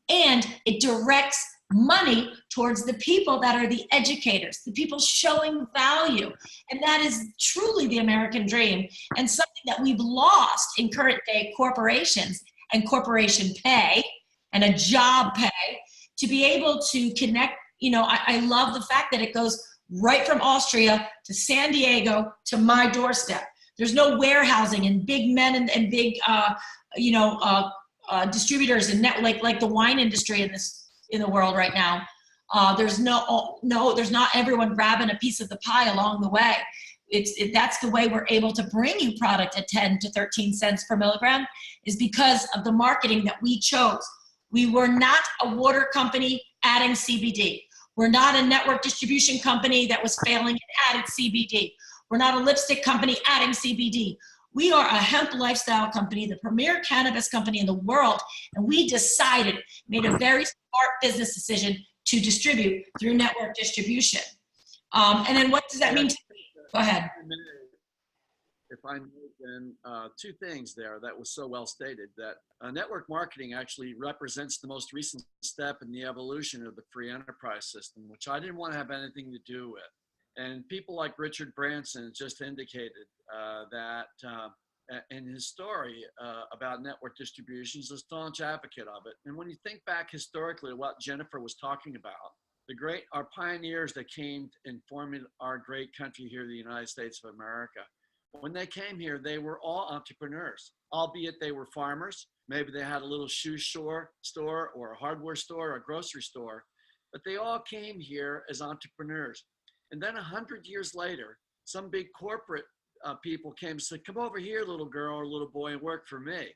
And it directs money towards the people that are the educators, the people showing value. And that is truly the American dream, and something that we've lost in current day corporations and corporation pay and a job pay to be able to connect. I love the fact that it goes right from Austria to San Diego to my doorstep. There's no warehousing and big men and big, distributors and like the wine industry in the world right now. There's not everyone grabbing a piece of the pie along the way. That's the way we're able to bring you product at 10 to 13 cents per milligram, is because of the marketing that we chose. We were not a water company adding CBD. We're not a network distribution company that was failing and added CBD. We're not a lipstick company adding CBD. We are a hemp lifestyle company, the premier cannabis company in the world, and we made a very smart business decision to distribute through network distribution. And then what does that mean to me? Go ahead. if I may, then two things there that was so well stated, that network marketing actually represents the most recent step in the evolution of the free enterprise system, which I didn't want to have anything to do with. And people like Richard Branson just indicated that in his story about network distribution, he's a staunch advocate of it. And when you think back historically to what Jennifer was talking about, our pioneers that came and formed our great country here, the United States of America, when they came here, they were all entrepreneurs, albeit they were farmers. Maybe they had a little shoe store or a hardware store or a grocery store, but they all came here as entrepreneurs. And then 100 years later, some big corporate people came and said, come over here, little girl or little boy, and work for me.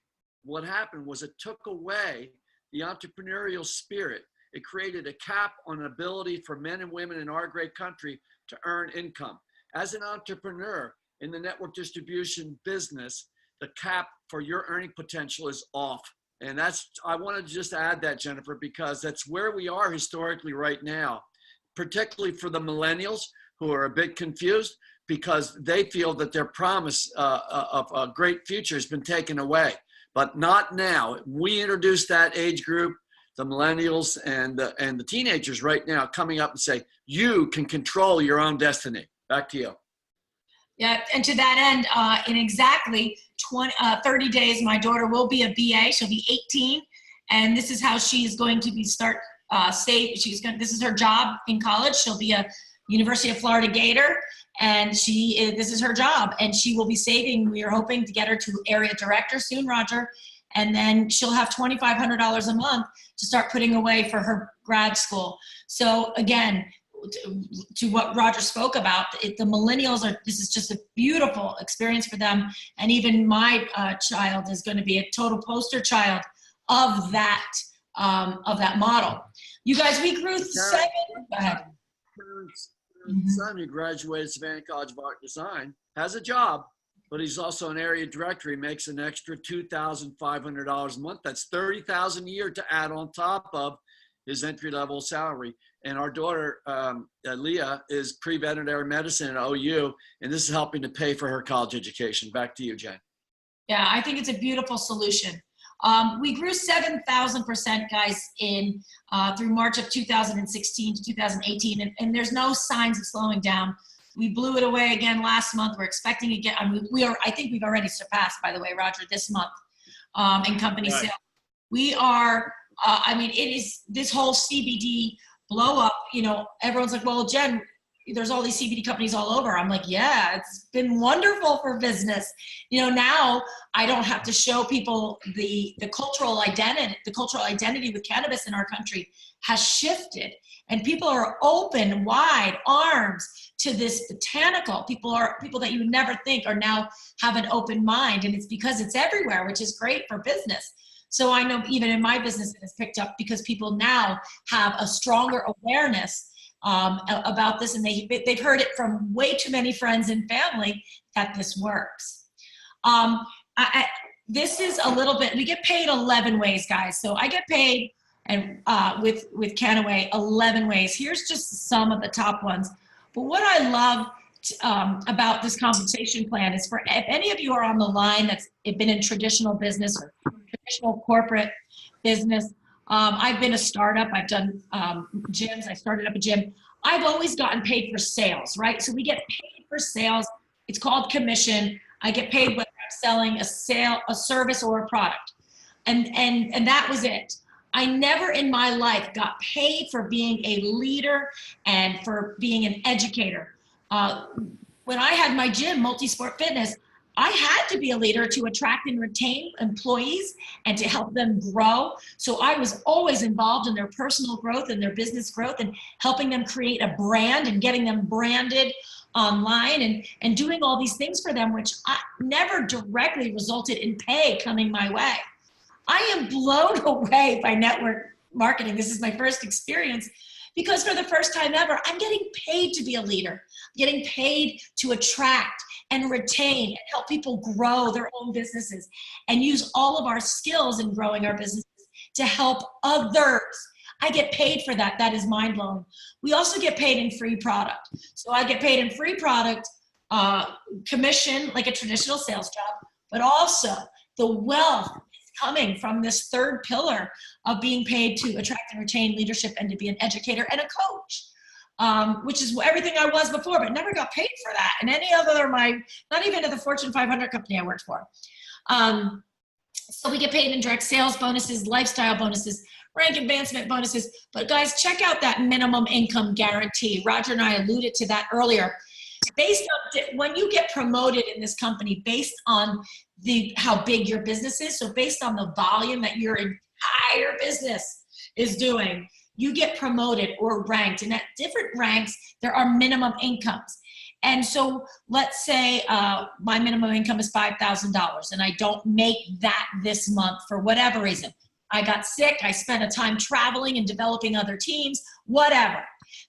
What happened was it took away the entrepreneurial spirit. It created a cap on ability for men and women in our great country to earn income. As an entrepreneur in the network distribution business, the cap for your earning potential is off. And I wanted to just add that, Jennifer, because that's where we are historically right now, particularly for the millennials who are a bit confused because they feel that their promise of a great future has been taken away, but not now. We introduced that age group, the millennials and the teenagers right now, coming up and say, you can control your own destiny. Back to you. Yeah, and to that end, in exactly 30 days, my daughter will be a BA. She'll be 18, and this is how she is going to be this is her job in college. She'll be a University of Florida Gator, and this is her job, and she will be saving. We are hoping to get her to area director soon, Roger, and then she'll have $2,500 a month to start putting away for her grad school. So again, to what Roger spoke about, the millennials this is just a beautiful experience for them. And even my child is going to be a total poster child of that model. You guys, we grew seven. Go ahead. Son, who graduated Savannah College of Art and Design, has a job, but he's also an area director. He makes an extra $2,500 a month. That's $30,000 a year to add on top of his entry-level salary. And our daughter, Leah, is pre-veterinary medicine at OU, and this is helping to pay for her college education. Back to you, Jen. Yeah, I think it's a beautiful solution. We grew 7,000%, guys, through March of 2016 to 2018, and there's no signs of slowing down. We blew it away again last month. We're expecting again. I mean, I think we've already surpassed, by the way, Roger, this month in company sales. We are. I mean, it is this whole CBD blow up. You know, everyone's like, "Well, Jen, there's all these CBD companies all over." I'm like, "Yeah, it's been wonderful for business." You know, now I don't have to show people the cultural identity. The cultural identity with cannabis in our country has shifted, and people are open, wide arms to this botanical. People that you would never think are now have an open mind, and it's because it's everywhere, which is great for business. So I know even in my business it has picked up because people now have a stronger awareness about this, and they've heard it from way too many friends and family that this works. This is a little bit, we get paid 11 ways, guys. So I get paid and with Kannaway 11 ways. Here's just some of the top ones. But what I love about this compensation plan is, for if any of you are on the line that's been in traditional business or traditional corporate business, I've been a startup. I've done gyms. I started up a gym. I've always gotten paid for sales, right? So we get paid for sales. It's called commission. I get paid whether I'm selling a service or a product. And that was it. I never in my life got paid for being a leader and for being an educator. When I had my gym, Multisport Fitness, I had to be a leader to attract and retain employees and to help them grow. So I was always involved in their personal growth and their business growth and helping them create a brand and getting them branded online and doing all these things for them, which never directly resulted in pay coming my way. I am blown away by network marketing. This is my first experience because for the first time ever, I'm getting paid to be a leader. I'm getting paid to attract and retain and help people grow their own businesses and use all of our skills in growing our businesses to help others. I get paid for that. That is mind-blowing. We also get paid in free product. So I get paid in free product commission like a traditional sales job, but also the wealth is coming from this third pillar of being paid to attract and retain leadership and to be an educator and a coach, which is everything I was before, but never got paid for that. And any other, not even at the Fortune 500 company I worked for. So we get paid in direct sales bonuses, lifestyle bonuses, rank advancement bonuses. But guys, check out that minimum income guarantee. Roger and I alluded to that earlier. Based on when you get promoted in this company, based on how big your business is, so based on the volume that your entire business is doing, you get promoted or ranked. And at different ranks, there are minimum incomes. And so let's say my minimum income is $5,000 and I don't make that this month for whatever reason. I got sick, I spent a time traveling and developing other teams, whatever.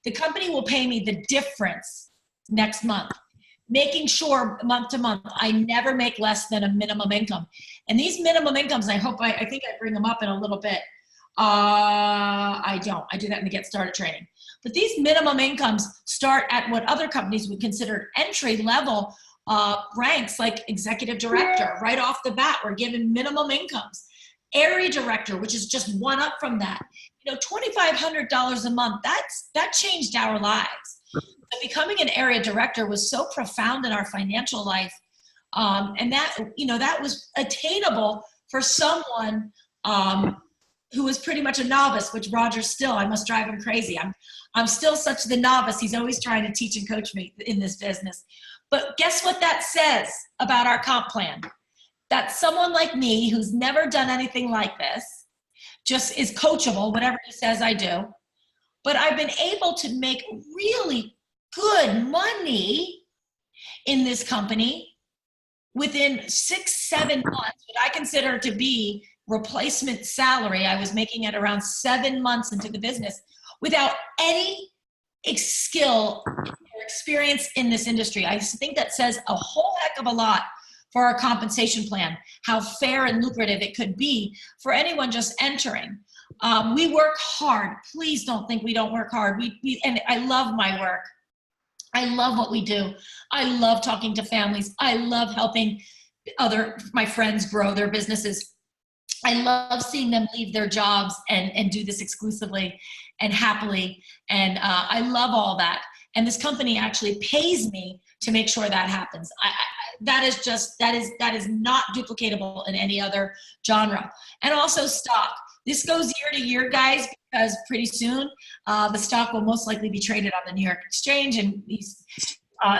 The company will pay me the difference next month, making sure month to month I never make less than a minimum income. And these minimum incomes, I think I bring them up in a little bit. I don't. I do that in the Get Started training. But these minimum incomes start at what other companies would consider entry level ranks, like executive director. Right off the bat, we're given minimum incomes. Area director, which is just one up from that. You know, $2,500 a month. That changed our lives. But becoming an area director was so profound in our financial life, and that was attainable for someone who was pretty much a novice, which Roger still, I must drive him crazy. I'm still such the novice. He's always trying to teach and coach me in this business. But guess what that says about our comp plan? That someone like me who's never done anything like this just is coachable, whatever he says I do. But I've been able to make really good money in this company within 6-7 months, what I consider to be replacement salary. I was making it around 7 months into the business without any skill or experience in this industry. I think that says a whole heck of a lot for our compensation plan, how fair and lucrative it could be for anyone just entering. We work hard. Please don't think we don't work hard. And I love my work. I love what we do. I love talking to families. I love helping my friends grow their businesses. I love seeing them leave their jobs and do this exclusively and happily. And I love all that. And this company actually pays me to make sure that happens. That is not duplicatable in any other genre. And also stock. This goes year to year, guys, because pretty soon the stock will most likely be traded on the New York Exchange, and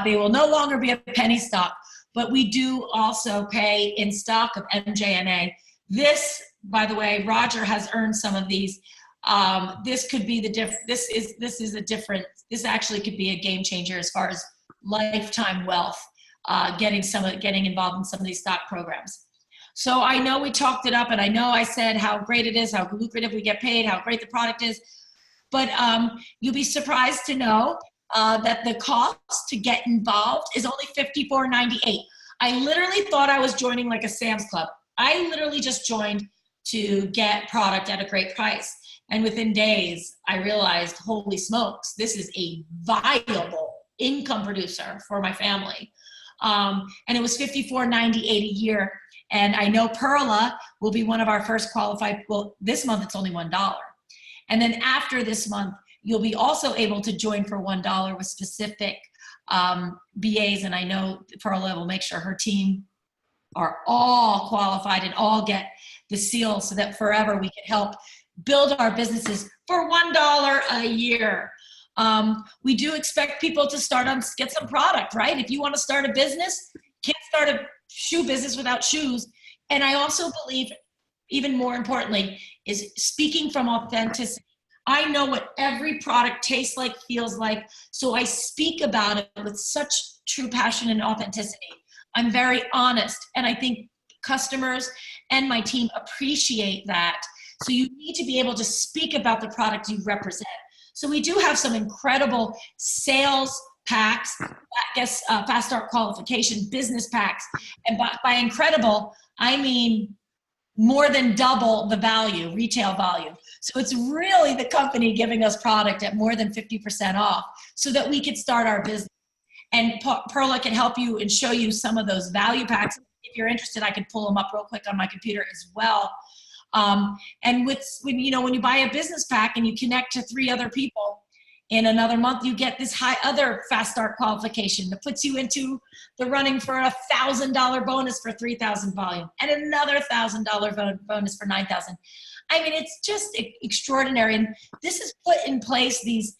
they will no longer be a penny stock. But we do also pay in stock of MJNA. This, by the way, Roger has earned some of these. This could be this actually could be a game changer as far as lifetime wealth, getting involved in some of these stock programs. So I know we talked it up, and I know I said how great it is, how lucrative we get paid, how great the product is, but you'll be surprised to know that the cost to get involved is only $54.98. I literally thought I was joining like a Sam's Club. I literally just joined to get product at a great price. And within days, I realized, holy smokes, this is a viable income producer for my family. And it was $54.98 a year. And I know Perla will be one of our first qualified, well, this month it's only $1. And then after this month, you'll be also able to join for $1 with specific BAs. And I know Perla will make sure her team are all qualified and all get the seal so that forever we can help build our businesses for $1 a year. We do expect people to get some product, right? If you want to start a business, can't start a shoe business without shoes. And I also believe, even more importantly, is speaking from authenticity. I know what every product tastes like, feels like, so I speak about it with such true passion and authenticity. I'm very honest, and I think customers and my team appreciate that. So you need to be able to speak about the product you represent. So we do have some incredible sales packs, fast start qualification, business packs. And by incredible, I mean more than double the value, retail value. So it's really the company giving us product at more than 50% off so that we could start our business. And Perla can help you and show you some of those value packs. If you're interested, I can pull them up real quick on my computer as well. And when you buy a business pack and you connect to 3 other people, in another month, you get this other fast start qualification that puts you into the running for a $1,000 bonus for 3,000 volume and another $1,000 bonus for 9,000. I mean, it's just extraordinary. And this is put in place, these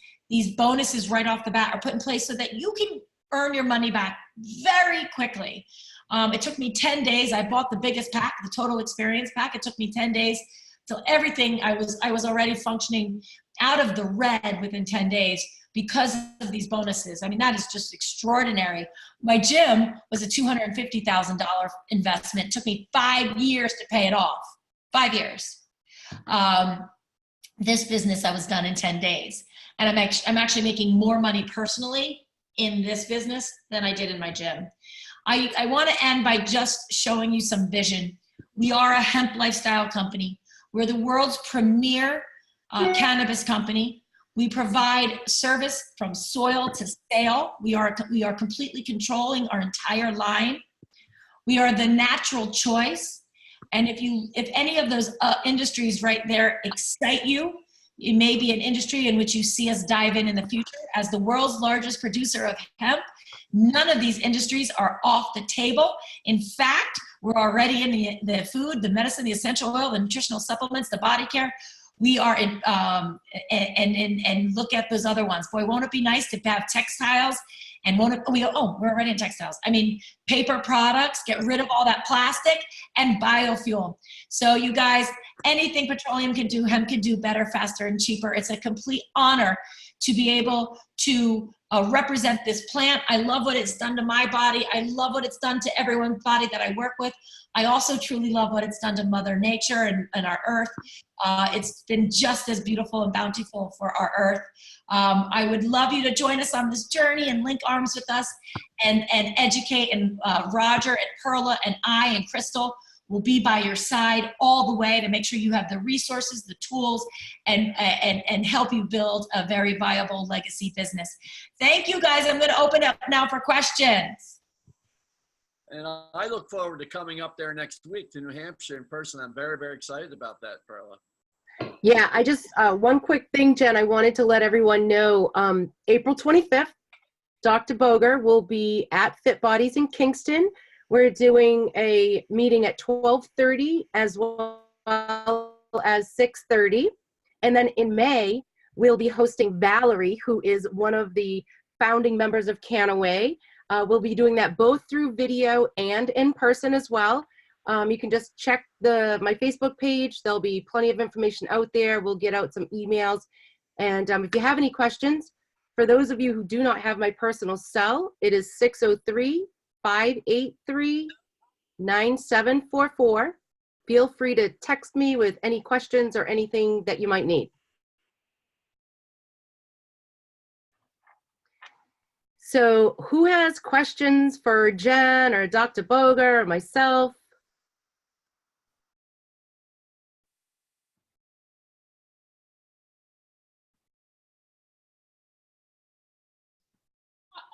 bonuses right off the bat are put in place so that you can earn your money back very quickly. It took me 10 days. I bought the biggest pack, the total experience pack. It took me 10 days till everything, I was already functioning out of the red within 10 days because of these bonuses. I mean, that is just extraordinary. My gym was a $250,000 investment. It took me 5 years to pay it off. 5 years. This business I was done in 10 days. And I'm actually making more money personally in this business than I did in my gym. I want to end by just showing you some vision. We are a hemp lifestyle company. We're the world's premier cannabis company. We provide service from soil to sale. We are completely controlling our entire line. We are the natural choice. And if any of those industries right there excite you, it may be an industry in which you see us dive in the future. As the world's largest producer of hemp, none of these industries are off the table. In fact, we're already in the food, the medicine, the essential oil, the nutritional supplements, the body care. We are in, and look at those other ones. Boy, won't it be nice to have textiles and we're already in textiles. I mean, paper products, get rid of all that plastic, and biofuel. So you guys, anything petroleum can do, hemp can do better, faster, and cheaper. It's a complete honor to be able to represent this plant. I love what it's done to my body. I love what it's done to everyone's body that I work with. I also truly love what it's done to Mother Nature and our earth. It's been just as beautiful and bountiful for our earth. I would love you to join us on this journey and link arms with us and educate. And Roger and Perla and I and Crystal will be by your side all the way to make sure you have the resources, the tools, and help you build a very viable legacy business. Thank you, guys. I'm going to open up now for questions. And I look forward to coming up there next week to New Hampshire in person. I'm very, very excited about that, Perla. Yeah, I just, one quick thing, Jen, I wanted to let everyone know, April 25th, Dr. Boger will be at Fit Bodies in Kingston. We're doing a meeting at 12:30 as well as 6:30. And then in May, we'll be hosting Valerie, who is one of the founding members of Kannaway. We'll be doing that both through video and in person as well. You can just check my Facebook page. There'll be plenty of information out there. We'll get out some emails. And if you have any questions, for those of you who do not have my personal cell, it is 603-583-9744. Feel free to text me with any questions or anything that you might need. So who has questions for Jen or Dr. Boger or myself?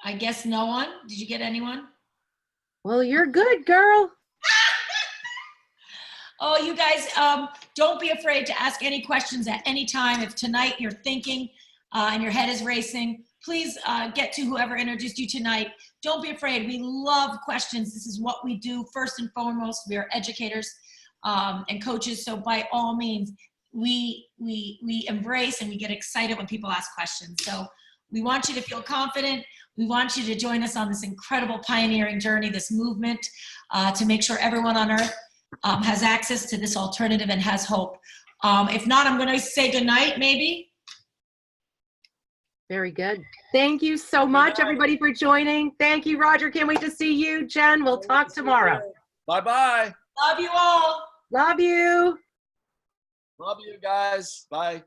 I guess no one. Did you get anyone? Well, you're good, girl. Oh, you guys, don't be afraid to ask any questions at any time. If tonight you're thinking and your head is racing, please get to whoever introduced you tonight. Don't be afraid. We love questions. This is what we do. First and foremost, we are educators and coaches. So by all means, we embrace and we get excited when people ask questions. So we want you to feel confident. We want you to join us on this incredible pioneering journey, this movement to make sure everyone on earth has access to this alternative and has hope. If not, I'm going to say goodnight, maybe. Very good. Thank you so much, everybody, for joining. Thank you, Roger. Can't wait to see you. Jen, we'll talk tomorrow. Bye-bye. Love you all. Love you. Love you guys. Bye.